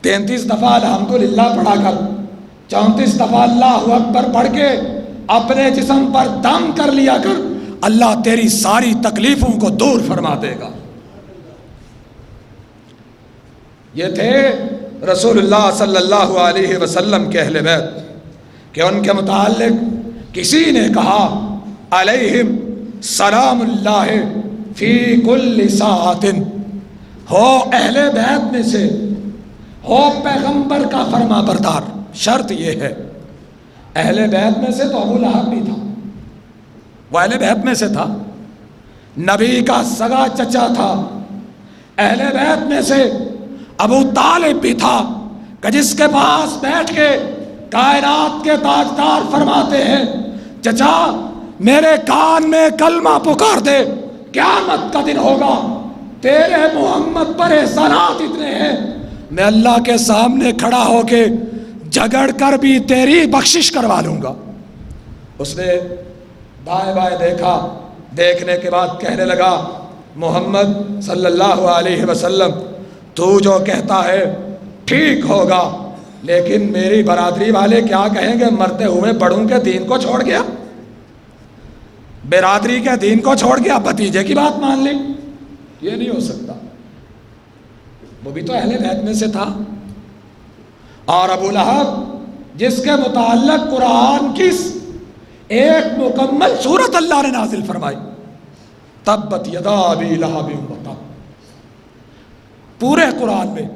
33 دفعہ الحمدللہ پڑھا کر، 34 دفعہ اللہ اکبر پڑھ کے اپنے جسم پر دم کر لیا کر، اللہ تیری ساری تکلیفوں کو دور فرما دے گا۔ یہ تھے رسول اللہ صلی اللہ علیہ وسلم کے اہل بیت کہ ان کے متعلق کسی نے کہا علیہم سلام اللہ فی کل ساعت، ہو اہل بیت میں سے، ہو پیغمبر کا فرما بردار۔ شرط یہ ہے اہل بیت میں سے تو ابو لہب بھی تھا، وہ اہل بیت میں سے تھا، نبی کا سگا چچا تھا، اہل بیت میں سے ابو طالب بھی تھا کہ جس کے پاس بیٹھ کے کائنات کے تاجدار فرماتے ہیں چچا میرے کان میں کلمہ پکار دے، قیامت کا دن ہوگا، تیرے محمد پر احسانات اتنے ہیں، میں اللہ کے سامنے کھڑا ہو کے جھگڑ کر بھی تیری بخشش کروا لوں گا۔ اس نے دائیں بائیں دیکھا، دیکھنے کے بعد کہنے لگا محمد صلی اللہ علیہ وسلم تو جو کہتا ہے ٹھیک ہوگا، لیکن میری برادری والے کیا کہیں گے، مرتے ہوئے بڑوں کے دین کو چھوڑ گیا، برادری کے دین کو چھوڑ گیا، بھتیجے کی بات مان لی، یہ نہیں ہو سکتا۔ وہ بھی تو اہل بیت میں سے تھا۔ اور ابو لہب جس کے متعلق قرآن کی ایک مکمل سورت اللہ نے نازل فرمائی، تبت یدا ابی لہب وتب، پورے قرآن میں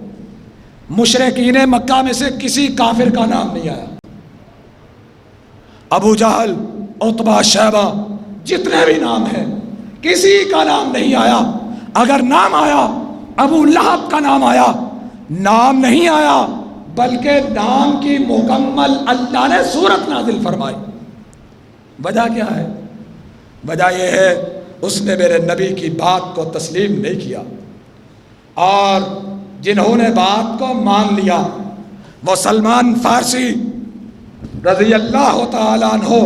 مشرکین مکہ میں سے کسی کافر کا نام نہیں آیا، ابو جہل، عتبہ، شیبہ، جتنے بھی نام ہیں کسی کا نام نہیں آیا۔ اگر نام آیا ابو لہب کا نام آیا، نام نہیں آیا بلکہ نام کی مکمل اللہ نے سورت نازل فرمائی۔ وجہ کیا ہے؟ وجہ یہ ہے اس نے میرے نبی کی بات کو تسلیم نہیں کیا، اور جنہوں نے بات کو مان لیا وہ سلمان فارسی رضی اللہ تعالیٰ عنہ،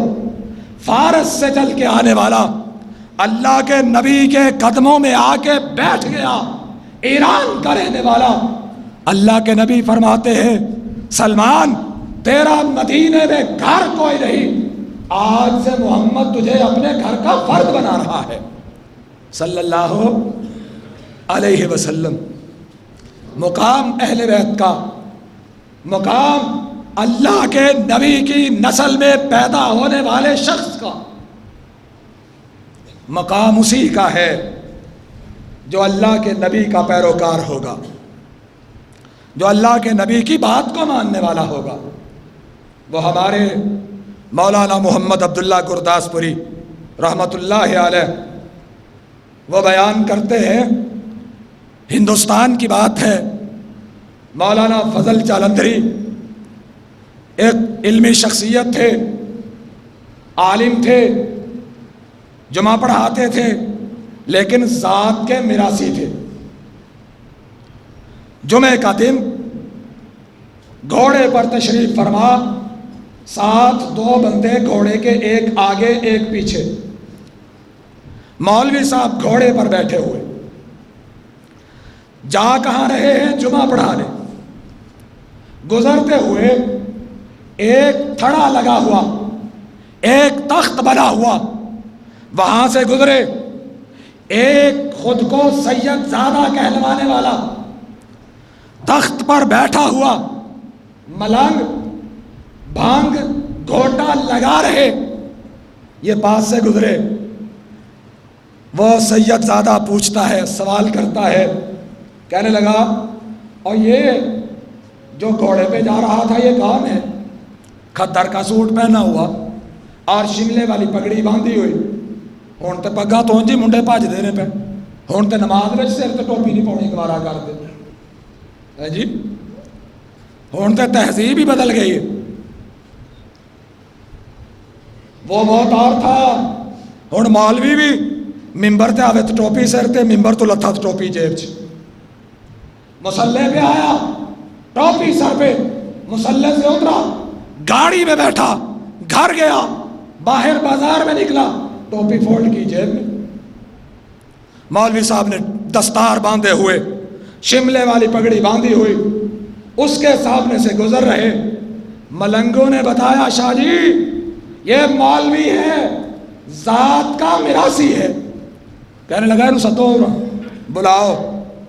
فارس سے چل کے آنے والا، اللہ کے نبی کے قدموں میں آ کے بیٹھ گیا، ایران کا رہنے والا۔ اللہ کے نبی فرماتے ہیں سلمان تیرا مدینے میں گھر کوئی نہیں، آج سے محمد تجھے اپنے گھر کا فرد بنا رہا ہے صلی اللہ علیہ وسلم۔ مقام اہل بیت کا، مقام اللہ کے نبی کی نسل میں پیدا ہونے والے شخص کا، مقام اسی کا ہے جو اللہ کے نبی کا پیروکار ہوگا، جو اللہ کے نبی کی بات کو ماننے والا ہوگا۔ وہ ہمارے مولانا محمد عبداللہ گرداسپوری رحمۃ اللہ علیہ، وہ بیان کرتے ہیں، ہندوستان کی بات ہے، مولانا فضل جالندھری ایک علمی شخصیت تھے، عالم تھے، جمعہ پڑھاتے تھے، لیکن ذات کے میراثی تھے۔ جمعہ کا دن گھوڑے پر تشریف فرما، ساتھ دو بندے گھوڑے کے، ایک آگے ایک پیچھے، مولوی صاحب گھوڑے پر بیٹھے ہوئے، جا کہاں رہے ہیں؟ جمعہ پڑھانے۔ گزرتے ہوئے ایک تھڑا لگا ہوا، ایک تخت بنا ہوا، وہاں سے گزرے، ایک خود کو سید زادہ کہلوانے والا تخت پر بیٹھا ہوا، ملنگ بھانگ گھوٹا لگا رہے، یہ پاس سے گزرے۔ وہ سید زادہ پوچھتا ہے، سوال کرتا ہے، کہنے لگا، اور یہ جو گھوڑے پہ جا رہا تھا یہ کون ہے؟ کھدر کا سوٹ پہنا ہوا اور شملے والی پگڑی باندھی ہوئی، ہون تے پگا تو جی منڈے پاج دینے پہ، ہون تے نماز وچ سر تے ٹوپی نہیں پاؤنی گوارا کر دے جی، ہون تے تہذیب ہی بدل گئی ہے۔ وہ بہت اور تھا، ہن مولوی بھی ممبر تے آوے تے ٹوپی سر تے، ممبر تو لتھا تے ٹوپی جیب چ، مصلے پہ آیا ٹوپی سر پہ، مصلے سے اترا، گاڑی میں بیٹھا، گھر گیا، باہر بازار میں نکلا، ٹوپی فولڈ کی جیب میں۔ مولوی صاحب نے دستار باندھے ہوئے، شملے والی پگڑی باندھی ہوئی، اس کے سامنے سے گزر رہے۔ ملنگوں نے بتایا، شاہ جی یہ مولوی ہے، ذات کا میراثی ہے۔ کہنے لگا انہوں ستو، بلاؤ،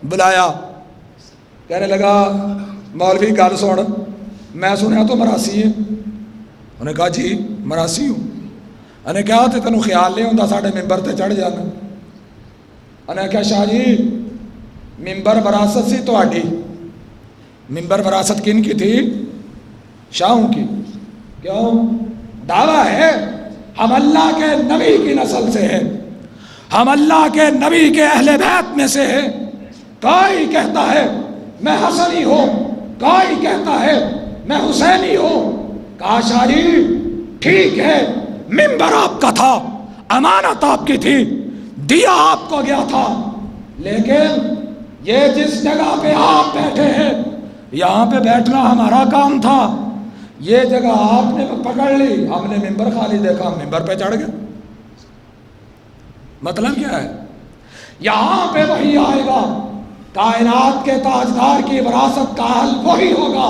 بلایا، کہنے لگا مولوی گل سن، میں سنیا تو مراسی ہے۔ انہوں نے کہا جی مراسی ہوں۔ انہوں نے کہا تو تینوں خیال نہیں ہوتا ساڑھے ممبر تے چڑھ جانا؟ انہوں نے کہا شاہ جی ممبر وراثت سی تہاڈی۔ ممبر وراثت کن کی تھی؟ شاہوں کی۔ کیوں؟ دعویٰ ہے ہم اللہ کے نبی کی نسل سے ہیں، ہم اللہ کے نبی کے اہل بیت میں سے ہیں۔ کوئی کہتا ہے میں حسنی ہوں، کوئی کہتا ہے میں حسینی ہوں۔ کہا شاہ جی ٹھیک ہے، ممبر آپ کا تھا، امانت آپ کی تھی، دیا آپ کو گیا تھا، لیکن یہ جس جگہ پہ آپ بیٹھے ہیں یہاں پہ بیٹھنا ہمارا کام تھا، یہ جگہ آپ نے پکڑ لی، ہم نے ممبر خالی دیکھا، ہم ممبر پہ چڑھ گئے۔ مطلب کیا ہے؟ یہاں پہ وہی آئے گا، کائنات کے تاجدار کی وراثت کا حل وہی ہوگا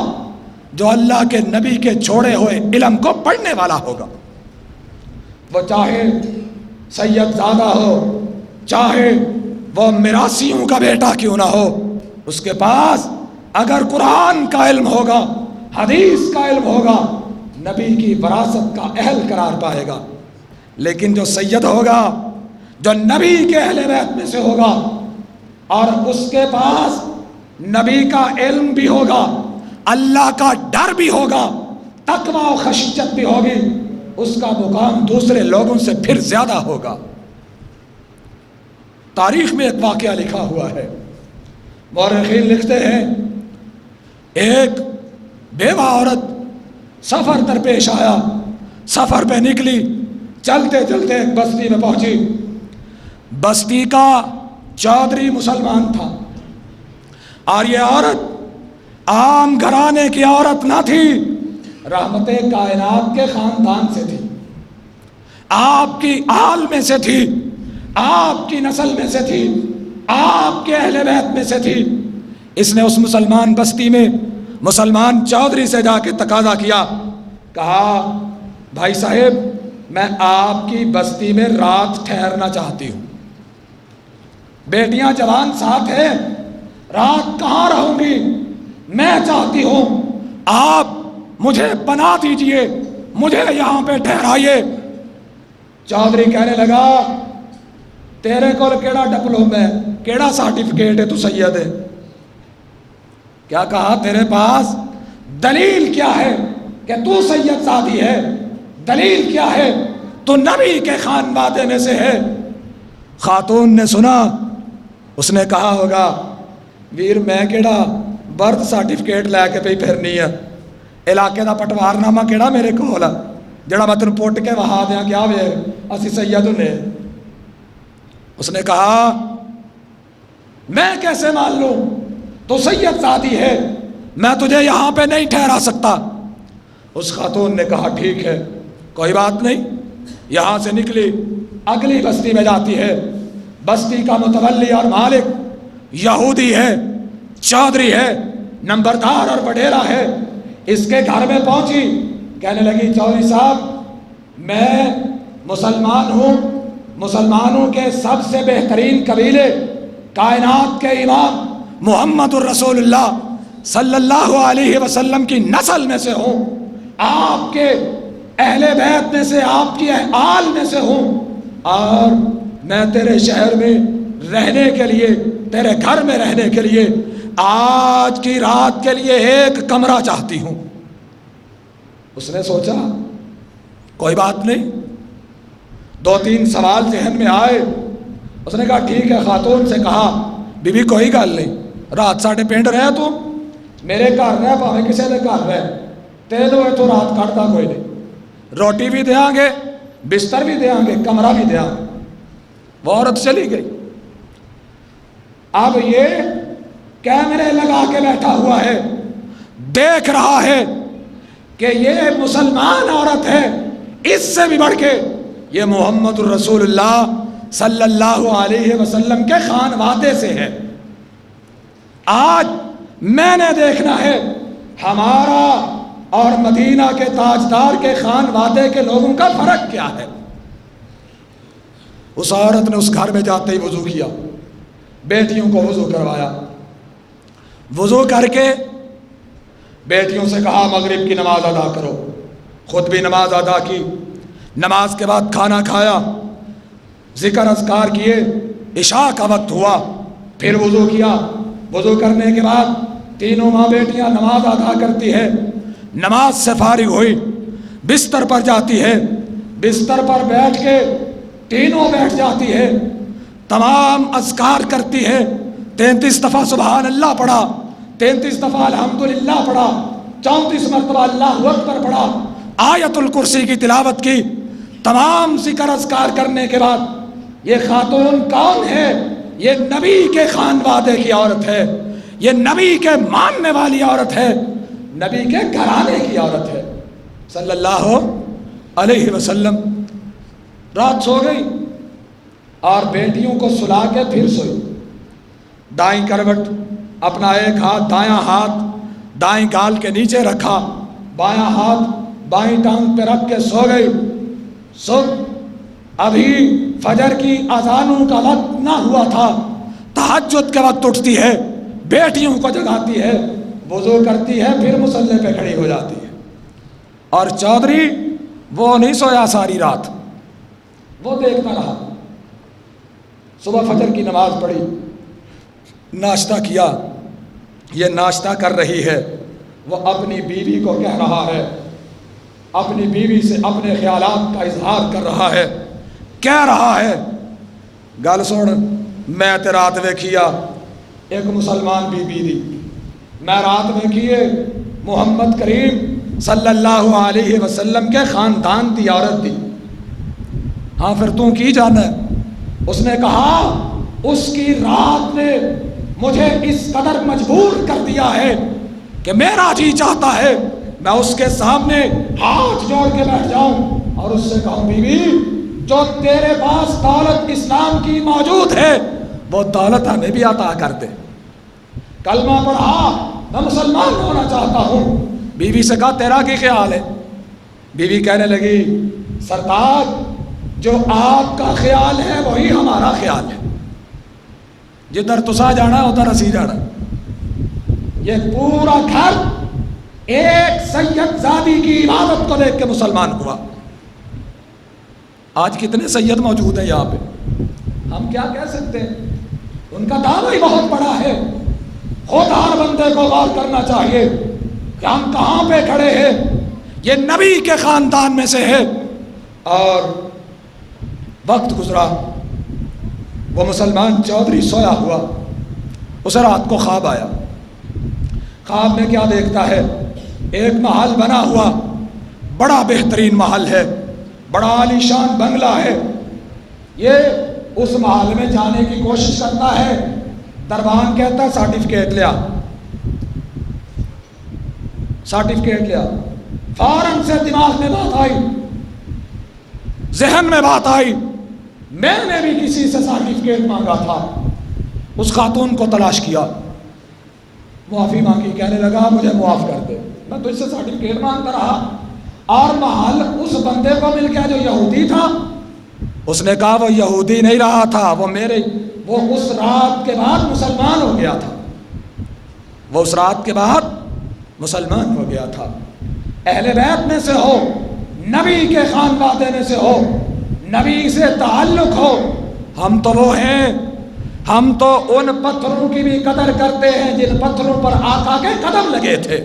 جو اللہ کے نبی کے چھوڑے ہوئے علم کو پڑھنے والا ہوگا۔ وہ چاہے سید زادہ ہو، چاہے وہ میراثیوں کا بیٹا کیوں نہ ہو، اس کے پاس اگر قرآن کا علم ہوگا، حدیث کا علم ہوگا، نبی کی وراثت کا اہل قرار پائے گا۔ لیکن جو سید ہوگا، جو نبی کے اہل بیت میں سے ہوگا اور اس کے پاس نبی کا علم بھی ہوگا، اللہ کا ڈر بھی ہوگا، تقوی و خشیت بھی ہوگی، اس کا مقام دوسرے لوگوں سے پھر زیادہ ہوگا۔ تاریخ میں ایک واقعہ لکھا ہوا ہے، مورخین لکھتے ہیں ایک بیوہ عورت سفر درپیش آیا، سفر پہ نکلی، چلتے چلتے ایک بستی میں پہنچی۔ بستی کا چودھری مسلمان تھا اور یہ عورت عام گھرانے کی عورت نہ تھی، رحمت کائنات کے خاندان سے تھی، آپ کی آل میں سے تھی، آپ کی نسل میں سے تھی، آپ کے اہل بیت میں سے تھی۔ اس نے اس مسلمان بستی میں مسلمان چودھری سے جا کے تقاضا کیا، کہا بھائی صاحب میں آپ کی بستی میں رات ٹھہرنا چاہتی ہوں، بیٹیاں جوان ساتھ ہیں، رات کہاں رہوں گی، میں چاہتی ہوں آپ مجھے پناہ دیجئے، مجھے یہاں پہ ٹھہرائیے۔ چودھری کہنے لگا تیرے کو کیڑا ڈپلوما ہے، کیڑا سرٹیفکیٹ ہے، تو سید ہے؟ کیا کہا تیرے پاس دلیل کیا ہے کہ تو سید زادی ہے؟ دلیل کیا ہے؟ تو نبی کے خانوادے میں سے ہے۔ خاتون نے سنا، اس نے کہا ہوگا ویر میں کیڑا برتھ سرٹیفکیٹ لے کے پئی پھرنی ہے، علاقے دا پٹوار نامہ کیڑا میرے کول ہے جڑا میں تینوں پٹ کے وہا دیاں کیا وے اسی سید نے۔ اس نے کہا میں کیسے مان لوں، تو سید زادی ہے، میں تجھے یہاں پہ نہیں ٹھہرا سکتا۔ اس خاتون نے کہا ٹھیک ہے کوئی بات نہیں، یہاں سے نکلی اگلی بستی میں جاتی ہے۔ بستی کا متولی اور مالک یہودی ہے، چودھری ہے، نمبردار اور وڈیرا ہے۔ اس کے گھر میں پہنچی، کہنے لگی چودھری صاحب میں مسلمان ہوں، مسلمانوں کے سب سے بہترین قبیلے کائنات کے امام محمد الرسول اللہ صلی اللہ علیہ وسلم کی نسل میں سے ہوں، آپ کے اہل بیت میں سے، آپ کی آل میں سے ہوں، اور میں تیرے شہر میں رہنے کے لیے، تیرے گھر میں رہنے کے لیے آج کی رات کے لیے ایک کمرہ چاہتی ہوں۔ اس نے سوچا کوئی بات نہیں، دو تین سوال ذہن میں آئے۔ اس نے کہا ٹھیک ہے، خاتون سے کہا بی بی کوئی گل نہیں، رات ساڈے پنڈ رہ تو میرے گھر رہ پاویں کسے دے گھر رہ، تینوں اتوں رات کٹدا کوئی نہیں، روٹی بھی دیاں گے، بستر بھی دیاں گے، کمرہ بھی دیاں گے۔ وہ عورت چلی گئی۔ اب یہ کیمرے لگا کے بیٹھا ہوا ہے، دیکھ رہا ہے کہ یہ مسلمان عورت ہے، اس سے بھی بڑھ کے یہ محمد الرسول اللہ صلی اللہ علیہ وسلم کے خانوادے سے ہے۔ آج میں نے دیکھنا ہے ہمارا اور مدینہ کے تاجدار کے خانوادے کے لوگوں کا فرق کیا ہے۔ اس عورت نے اس گھر میں جاتے ہی وضو کیا، بیٹیوں کو وضو کروایا، وضو کر کے بیٹیوں سے کہا مغرب کی نماز ادا کرو، خود بھی نماز ادا کی۔ نماز کے بعد کھانا کھایا، ذکر اذکار کیے، عشاء کا وقت ہوا، پھر وضو کیا۔ وضو کرنے کے بعد تینوں ماں بیٹیاں نماز ادا کرتی ہے، نماز سے فارغ ہوئی، بستر پر جاتی ہے، بستر پر بیٹھ کے تینوں بیٹھ جاتی ہے، تمام اذکار کرتی ہے، 33 دفعہ سبحان اللہ پڑھا، 33 دفعہ الحمدللہ پڑھا، 34 مرتبہ اللہ اکبر پڑھا، آیت الکرسی کی تلاوت کی۔ تمام ذکر اذکار کرنے کے بعد یہ خاتون کون ہے؟ یہ نبی کے خانوادے کی عورت ہے، یہ نبی کے ماننے والی عورت ہے، نبی کے گھرانے کی عورت ہے صلی اللہ علیہ وسلم۔ رات سو گئی اور بیٹیوں کو سلا کے پھر سوئی، دائیں کروٹ، اپنا ایک ہاتھ دایاں ہاتھ دائیں گال کے نیچے رکھا، بایاں ہاتھ بائیں ٹانگ پہ رکھ کے سو گئی۔ صبح ابھی فجر کی اذانوں کا وقت نہ ہوا تھا، تہجد کے وقت اٹھتی ہے، بیٹیوں کو جگاتی ہے، وضو کرتی ہے، پھر مصلی پہ کھڑی ہو جاتی ہے۔ اور چودھری وہ نہیں سویا ساری رات، وہ دیکھتا رہا۔ صبح فجر کی نماز پڑھی، ناشتہ کیا، یہ ناشتہ کر رہی ہے، وہ اپنی بیوی کو کہہ رہا ہے، اپنی بیوی سے اپنے خیالات کا اظہار کر رہا ہے، کہہ رہا ہے گل سن، میں تے رات ویکھیا ایک مسلمان بیوی دی، میں رات ویکھیے محمد کریم صلی اللہ علیہ وسلم کے خاندان دی عورت دی، ہاں پھر تو کی جانا ہے؟ اس نے کہا اس کی رات نے مجھے اس قدر مجبور کر دیا ہے کہ میرا جی چاہتا ہے میں اس کے سامنے ہاتھ جوڑ کے بیٹھ جاؤں اور اس سے کہوں بیوی جو تیرے پاس دولت اسلام کی موجود ہے وہ دولت ہمیں بھی عطا کر دے۔ کلمہ پڑھا، میں مسلمان ہونا چاہتا ہوں۔ بیوی سے کہا تیرا کی خیال ہے؟ بیوی کہنے لگی سرتاج جو آپ کا خیال ہے وہی ہمارا خیال ہے، جدھر تسا جانا ہے ادھر اسی جانا۔ یہ پورا گھر ایک سید زادی کی عبادت کو دیکھ کے مسلمان ہوا۔ آج کتنے سید موجود ہیں یہاں پہ، ہم کیا کہہ سکتے ہیں؟ ان کا دعویٰ ہی بہت بڑا ہے۔ خود ہر بندے کو غور کرنا چاہیے کہ ہم کہاں پہ کھڑے ہیں۔ یہ نبی کے خاندان میں سے ہے۔ اور وقت گزرا، وہ مسلمان چودھری سویا ہوا، اسے رات کو خواب آیا۔ خواب میں کیا دیکھتا ہے؟ ایک محل بنا ہوا، بڑا بہترین محل ہے، بڑا عالیشان بنگلہ ہے۔ یہ اس محل میں جانے کی کوشش کرتا ہے۔ دربان کہتا ہے سرٹیفکیٹ لیا، سرٹیفکیٹ لیا۔ فوراً سے دماغ میں بات آئی، ذہن میں بات آئی، میں نے بھی کسی سے سرٹیفکیٹ مانگا تھا۔ اس خاتون کو تلاش کیا، معافی مانگی، کہنے لگا مجھے معاف کر دے، میں تجھ سے سرٹیفکیٹ مانگتا رہا اور محل اس بندے کو مل گیا جو یہودی تھا۔ اس نے کہا وہ یہودی نہیں رہا تھا، وہ اس رات کے بعد مسلمان ہو گیا تھا، وہ اس رات کے بعد مسلمان ہو گیا تھا۔ اہل بیت میں سے ہو، نبی کے خانوادے میں سے ہو، نبی سے تعلق ہو، ہم تو وہ ہیں، ہم تو ان پتھروں کی بھی قدر کرتے ہیں جن پتھروں پر آقا کے قدم لگے تھے۔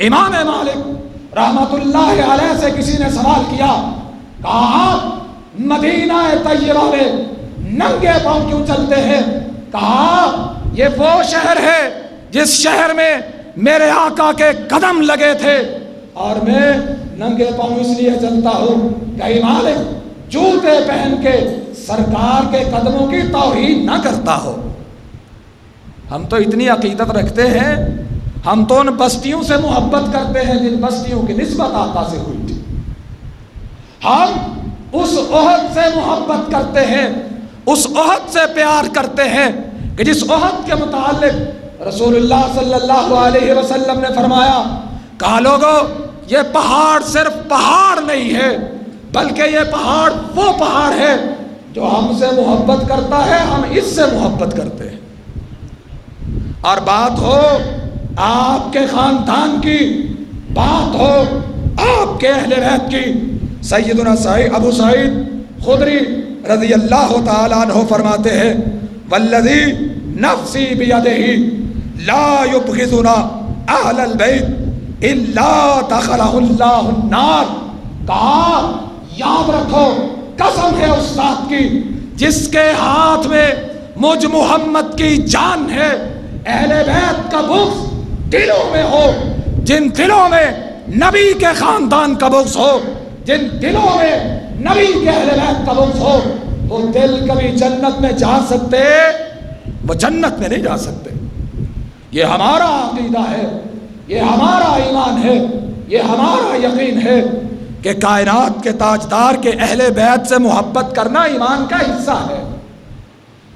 امام مالک رحمت اللہ علیہ سے کسی نے سوال کیا، کہا آپ مدینہ طیبہ میں ننگے پاؤں کیوں چلتے ہیں؟ کہا یہ وہ شہر ہے جس شہر میں میرے آقا کے قدم لگے تھے اور میں ننگے پاؤں اس لیے چلتا ہوں کہ مالک جوتے پہن کے سرکار کے قدموں کی توہین نہ کرتا ہو۔ ہم تو اتنی عقیدت رکھتے ہیں، ہم تو ان بستیوں سے محبت کرتے ہیں جن بستیوں کی نسبت آقا سے ہوئی تھی۔ ہم اس احد سے محبت کرتے ہیں، اس احد سے پیار کرتے ہیں کہ جس احد کے متعلق رسول اللہ صلی اللہ علیہ وسلم نے فرمایا، کہا لوگو یہ پہاڑ صرف پہاڑ نہیں ہے بلکہ یہ پہاڑ وہ پہاڑ ہے جو ہم سے محبت کرتا ہے، ہم اس سے محبت کرتے ہیں۔ اور بات ہو آپ کے خاندان کی، بات ہو آپ کے اہل بیت کی، سیدنا ابو سعید خدری رضی اللہ تعالیٰ عنہ فرماتے ہیں والذی نفسی بیدہ لا یبغضنا اہل البیت الا دخلہ اللہ النار۔ کہا یاد رکھو، قسم ہے اس ذات کی جس کے ہاتھ میں مجھ محمد کی جان ہے، اہل بیت کا بغض دلوں میں ہو، جن دلوں میں نبی کے خاندان کا بغض ہو، جن دلوں میں نبی کے اہل بیت کا بغض ہو، وہ دل کبھی جنت میں جا سکتے، وہ جنت میں نہیں جا سکتے۔ یہ ہمارا عقیدہ ہے، یہ ہمارا ایمان ہے، یہ ہمارا یقین ہے کہ کائنات کے تاجدار کے اہل بیت سے محبت کرنا ایمان کا حصہ ہے،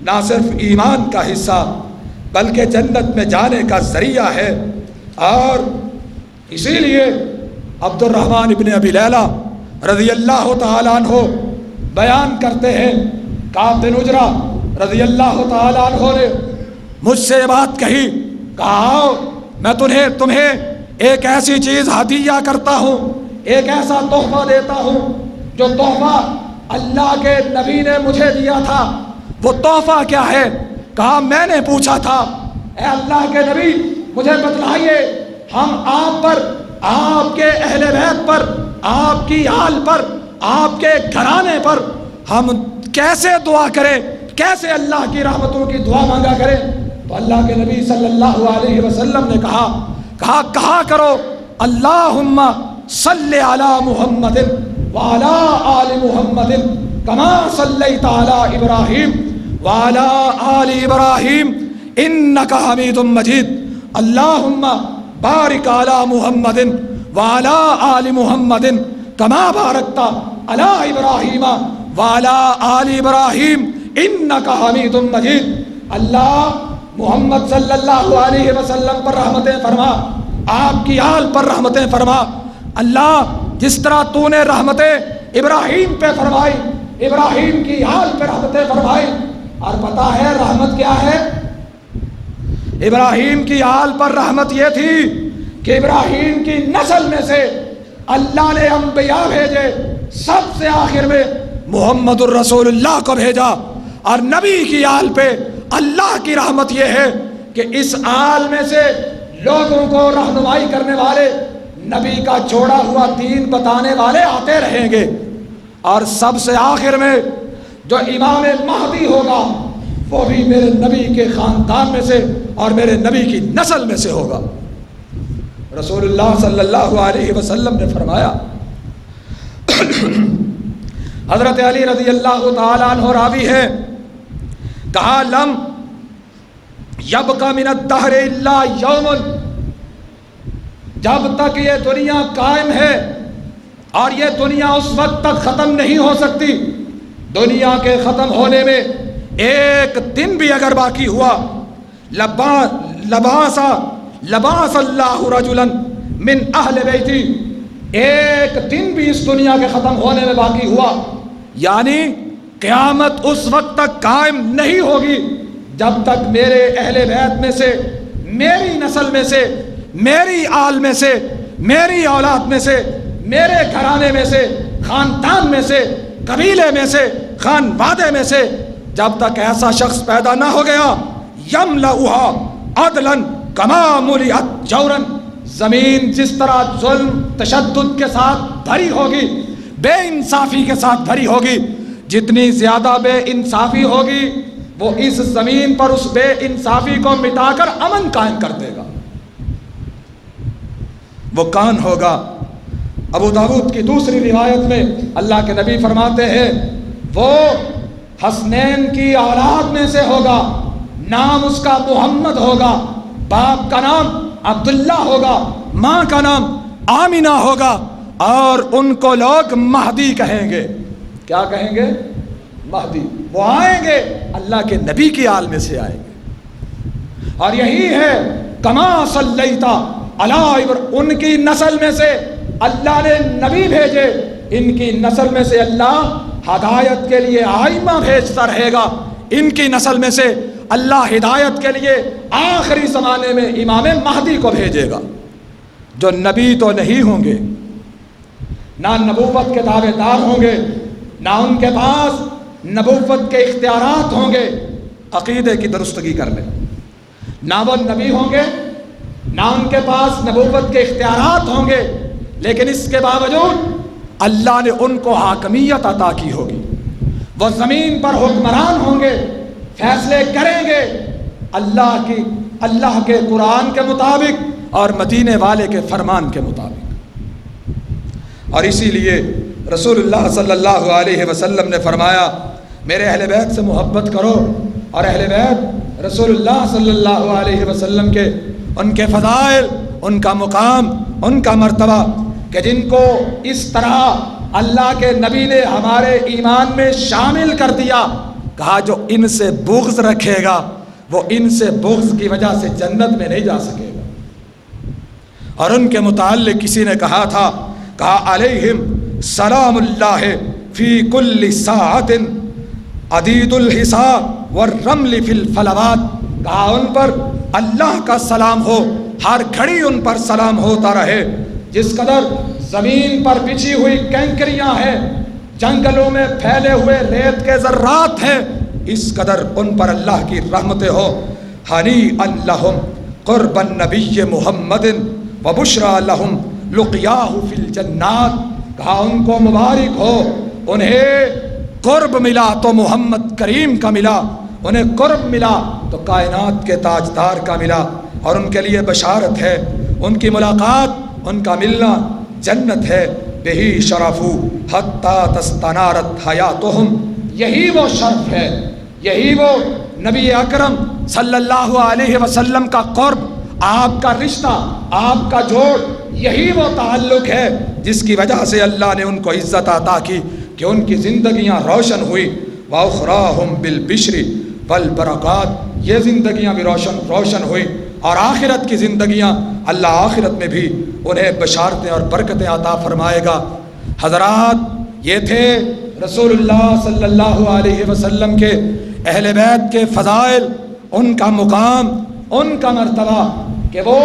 نہ صرف ایمان کا حصہ بلکہ جنت میں جانے کا ذریعہ ہے۔ اور اسی لیے عبد الرحمن ابن ابی لیلہ رضی اللہ تعالیٰ عنہ بیان کرتے ہیں، کعب بن عجرہ رضی اللہ تعالیٰ عنہ نے مجھ سے یہ بات کہی، کہا میں تمہیں ایک ایسی چیز ہدیہ کرتا ہوں، ایک ایسا تحفہ دیتا ہوں جو تحفہ اللہ کے نبی نے مجھے دیا تھا۔ وہ تحفہ کیا ہے؟ کہا میں نے پوچھا تھا اے اللہ کے نبی مجھے بتلائیے، ہم آپ پر، آپ کے اہل بیت پر، آپ کی آل پر، آپ کے گھرانے پر ہم کیسے دعا کریں، کیسے اللہ کی رحمتوں کی دعا مانگا کریں؟ تو اللہ کے نبی صلی اللہ علیہ وسلم نے کہا کرو اللہم صلی علی محمد وعلی آل محمد کما صلیت علی ابراہیم وعلی آل ابراہیم انک حمید مجید، اللہم بارک علی محمد وعلی آل محمد کما بارکت علی ابراہیم وعلی آل ابراہیم انک حمید مجید۔ اللہ محمد صلی اللہ علیہ وسلم پر رحمتیں فرما، آپ کی آل پر رحمتیں فرما۔ اللہ جس طرح تو نے رحمتیں ابراہیم پہ فرمائی، ابراہیم کی آل پہ رحمتیں فرمائی۔ اور پتہ ہے رحمت کیا ہے؟ ابراہیم کی آل پر رحمت یہ تھی کہ ابراہیم کی نسل میں سے اللہ نے انبیاء بھیجے، سب سے آخر میں محمد الرسول اللہ کو بھیجا۔ اور نبی کی آل پہ اللہ کی رحمت یہ ہے کہ اس آل میں سے لوگوں کو رہنمائی کرنے والے نبی کا چھوڑا ہوا دین بتانے والے آتے رہیں گے، اور سب سے آخر میں جو امام مہدی ہوگا وہ بھی میرے نبی کے خاندان میں سے اور میرے نبی کی نسل میں سے ہوگا۔ رسول اللہ صلی اللہ علیہ وسلم نے فرمایا، حضرت علی رضی اللہ تعالیٰ عنہ راوی ہے، کہا لم یبق من الدہر الا یوم، جب تک یہ دنیا قائم ہے اور یہ دنیا اس وقت تک ختم نہیں ہو سکتی، دنیا کے ختم ہونے میں ایک دن بھی اگر باقی ہوا، لباس اللہ رجلا من اہل بیتی، ایک دن بھی اس دنیا کے ختم ہونے میں باقی ہوا، یعنی قیامت اس وقت تک قائم نہیں ہوگی جب تک میرے اہل بیت میں سے، میری نسل میں سے، میری آل میں سے، میری اولاد میں سے، میرے گھرانے میں سے، خاندان میں سے، قبیلے میں سے، خانوادے میں سے جب تک ایسا شخص پیدا نہ ہو گیا، یملؤھا عدلا کما ملئت جورا، زمین جس طرح ظلم تشدد کے ساتھ بھری ہوگی، بے انصافی کے ساتھ بھری ہوگی، جتنی زیادہ بے انصافی ہوگی وہ اس زمین پر اس بے انصافی کو مٹا کر امن قائم کر دے گا۔ وہ کون ہوگا؟ ابو داؤد کی دوسری روایت میں اللہ کے نبی فرماتے ہیں وہ حسنین کی اولاد میں سے ہوگا، نام اس کا محمد ہوگا، باپ کا نام عبداللہ ہوگا، ماں کا نام آمینہ ہوگا، اور ان کو لوگ مہدی کہیں گے۔ کیا کہیں گے؟ مہدی۔ وہ آئیں گے اللہ کے نبی کی آل میں سے آئیں گے، اور یہی ہے کما صلیت علی، ان کی نسل میں سے اللہ نے نبی بھیجے، ان کی نسل میں سے اللہ ہدایت کے لیے آئمہ بھیجتا رہے گا، ان کی نسل میں سے اللہ ہدایت کے لیے آخری زمانے میں امام مہدی کو بھیجے گا، جو نبی تو نہیں ہوں گے، نہ نبوت کے دعوے دار ہوں گے، نہ ان کے پاس نبوت کے اختیارات ہوں گے۔ عقیدے کی درستگی کر لیں، نہ وہ نبی ہوں گے، نہ ان کے پاس نبوت کے اختیارات ہوں گے، لیکن اس کے باوجود اللہ نے ان کو حاکمیت عطا کی ہوگی، وہ زمین پر حکمران ہوں گے، فیصلے کریں گے اللہ کے قرآن کے مطابق اور مدینے والے کے فرمان کے مطابق۔ اور اسی لیے رسول اللہ صلی اللہ علیہ وسلم نے فرمایا میرے اہل بیت سے محبت کرو، اور اہل بیت رسول اللہ صلی اللہ علیہ وسلم کے ان کے فضائل، ان کا مقام، ان کا مرتبہ، کہ جن کو اس طرح اللہ کے نبی نے ہمارے ایمان میں شامل کر دیا، کہا جو ان سے بغض رکھے گا وہ ان سے بغض کی وجہ سے جنت میں نہیں جا سکے گا۔ اور ان کے متعلق کسی نے کہا تھا، کہا علیہم سلام اللہ فی کل ساعت عدید الحساب والرمل فی الفلوات، کہا ان پر اللہ کا سلام ہو، ہر گھڑی ان پر سلام ہوتا رہے، جس قدر زمین پر بچھی ہوئی کنکریاں ہیں، جنگلوں میں پھیلے ہوئے ریت کے ذرات ہیں، اس قدر ان پر اللہ کی رحمتیں ہو۔ ہنیئا لہم قرب النبی محمد وبشریٰ لہم لقیاہ فی الجنات، کہا ان کو مبارک ہو، انہیں قرب ملا تو محمد کریم کا ملا، انہیں قرب ملا تو کائنات کے تاجدار کا ملا، اور ان کے لیے بشارت ہے، ان کی ملاقات، ان کا ملنا جنت ہے۔ بہی شرفو حتی تستنارت حیاتہم، یہی وہ شرف ہے، یہی وہ نبی اکرم صلی اللہ علیہ وسلم کا قرب، آپ کا رشتہ، آپ کا جوڑ، یہی وہ تعلق ہے جس کی وجہ سے اللہ نے ان کو عزت عطا کی کہ ان کی زندگیاں روشن ہوئی۔ وَأُخْرَاهُمْ بِالْبِشْرِ وَالْبَرَكَاتِ، یہ زندگیاں بھی روشن ہوئی، اور آخرت کی زندگیاں اللہ آخرت میں بھی انہیں بشارتیں اور برکتیں عطا فرمائے گا۔ حضرات، یہ تھے رسول اللہ صلی اللہ علیہ وسلم کے اہل بیت کے فضائل، ان کا مقام، ان کا مرتبہ، کہ وہ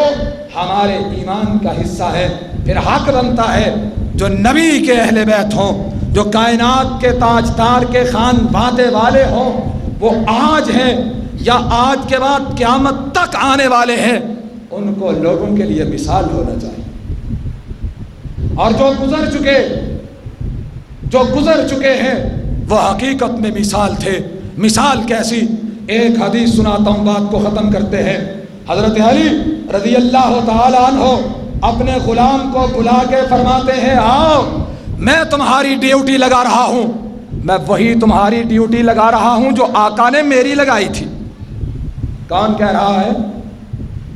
ہمارے ایمان کا حصہ ہے۔ پھر حق بنتا ہے جو نبی کے اہل بیت ہوں، جو کائنات کے تاجدار کے خانوادے والے ہوں، وہ آج ہیں یا آج کے بعد قیامت تک آنے والے ہیں، ان کو لوگوں کے لیے مثال ہونا چاہیے۔ اور جو گزر چکے ہیں وہ حقیقت میں مثال تھے. مثال کیسی؟ ایک حدیث سناتا ہوں، بات کو ختم کرتے ہیں. حضرت علی رضی اللہ تعالی عنہ اپنے غلام کو بلا کے فرماتے ہیں آؤ میں تمہاری ڈیوٹی لگا رہا ہوں، میں وہی تمہاری ڈیوٹی لگا رہا ہوں جو آقا نے میری لگائی تھی. کون کہہ رہا ہے؟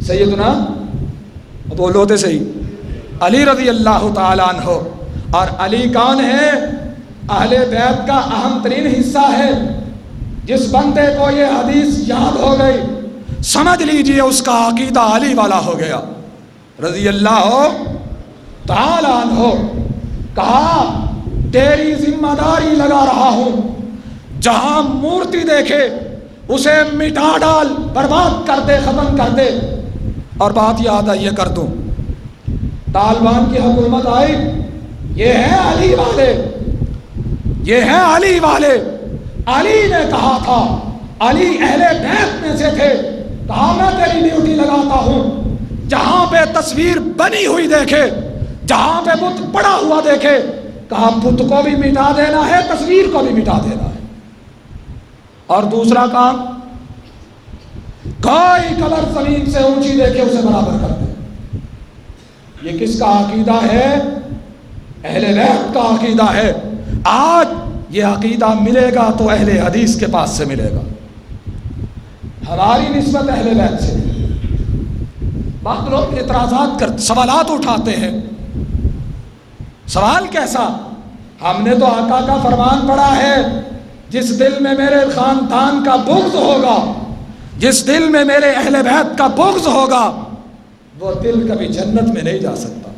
سیدنا، بولو تے صحیح، علی رضی اللہ تعالی عنہ. اور علی کون ہے؟ اہل بیت کا اہم ترین حصہ ہے. جس بندے کو یہ حدیث یاد ہو گئی سمجھ لیجئے اس کا عقیدہ علی والا ہو گیا رضی اللہ تعالی عنہ. کہا تیری ذمہ داری لگا رہا ہوں، جہاں مورتی دیکھے اسے مٹا ڈال، برباد کر دے، ختم کر دے. اور بات یاد آئیے کر دوں، طالبان کی حکومت آئی، یہ ہے علی والے، یہ ہے علی والے. علی نے کہا تھا، علی اہل بیت میں سے تھے، کہا میں تیری ڈیوٹی لگاتا ہوں، جہاں پہ تصویر بنی ہوئی دیکھے، جہاں پہ بت پڑا ہوا دیکھے، کہا بت کو بھی مٹا دینا ہے، تصویر کو بھی مٹا دینا ہے. اور دوسرا کام، کوئی قبر زمین سے اونچی دیکھے اسے برابر کر دے. یہ کس کا عقیدہ ہے؟ اہل بیت کا عقیدہ ہے. آج یہ عقیدہ ملے گا تو اہل حدیث کے پاس سے ملے گا، ہماری نسبت اہل بیت سے. بعض لوگ اعتراضات سوالات اٹھاتے ہیں. سوال کیسا؟ ہم نے تو آقا کا فرمان پڑھا ہے، جس دل میں میرے خاندان کا بغض ہوگا، جس دل میں میرے اہل بیت کا بغض ہوگا، وہ دل کبھی جنت میں نہیں جا سکتا.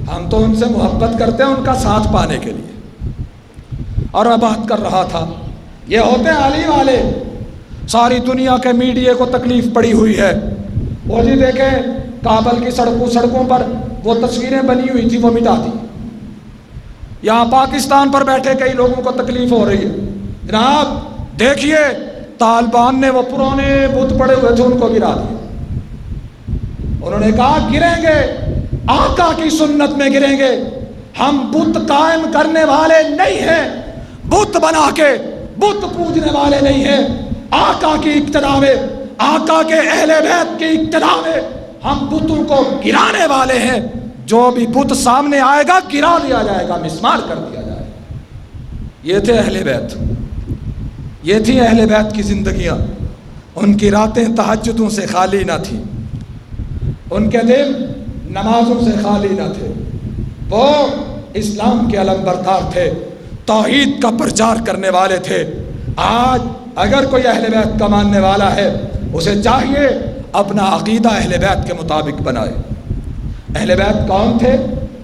ہم تو ان سے محبت کرتے ہیں ان کا ساتھ پانے کے لیے. اور میں بات کر رہا تھا، یہ ہوتے ہیں علی والے. ساری دنیا کے میڈیا کو تکلیف پڑی ہوئی ہے. وہ جی دیکھیں کابل کی سڑکوں پر وہ تصویریں بنی ہوئی تھی، وہ مٹا دی. یہاں پاکستان پر بیٹھے کئی لوگوں کو تکلیف ہو رہی ہے. جناب دیکھیے طالبان نے وہ پرانے بت پڑے ہوئے تھے ان کو گرا دیا. انہوں نے کہا گریں گے، آقا کی سنت میں گریں گے. ہم بت قائم کرنے والے نہیں ہیں، بت بنا کے بت پوجنے والے نہیں ہیں. آقا کی اقتدا میں، آقا کے اہل بیت کی اقتدا میں ہم بتوں کو گرانے والے ہیں. جو بھی بت سامنے آئے گا گرا دیا جائے گا، مسمار کر دیا جائے گا. یہ تھے اہل بیت، یہ تھی اہل بیت کی زندگیاں. ان کی راتیں تہجدوں سے خالی نہ تھیں، ان کے دل نمازوں سے خالی نہ تھے. وہ اسلام کے علم بردار تھے، توحید کا پرچار کرنے والے تھے. آج اگر کوئی اہل بیت کا ماننے والا ہے اسے چاہیے اپنا عقیدہ اہل بیت کے مطابق بنائے. اہل بیت کون تھے؟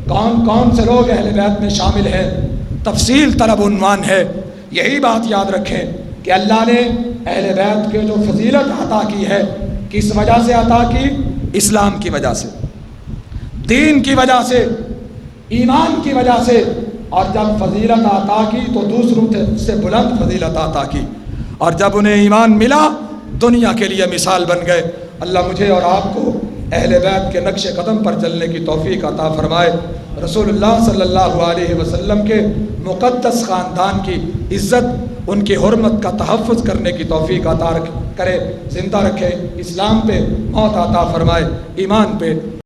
کون کون سے لوگ اہل بیت میں شامل ہیں؟ تفصیل طلب عنوان ہے. یہی بات یاد رکھیں کہ اللہ نے اہل بیت کے جو فضیلت عطا کی ہے، کس وجہ سے عطا کی؟ اسلام کی وجہ سے، دین کی وجہ سے، ایمان کی وجہ سے. اور جب فضیلت عطا کی تو دوسروں سے بلند فضیلت عطا کی. اور جب انہیں ایمان ملا دنیا کے لیے مثال بن گئے. اللہ مجھے اور آپ کو اہل بیت کے نقش قدم پر چلنے کی توفیق عطا فرمائے. رسول اللہ صلی اللہ علیہ وسلم کے مقدس خاندان کی عزت، ان کی حرمت کا تحفظ کرنے کی توفیق عطا کرے، زندہ رکھے، اسلام پہ موت عطا فرمائے، ایمان پہ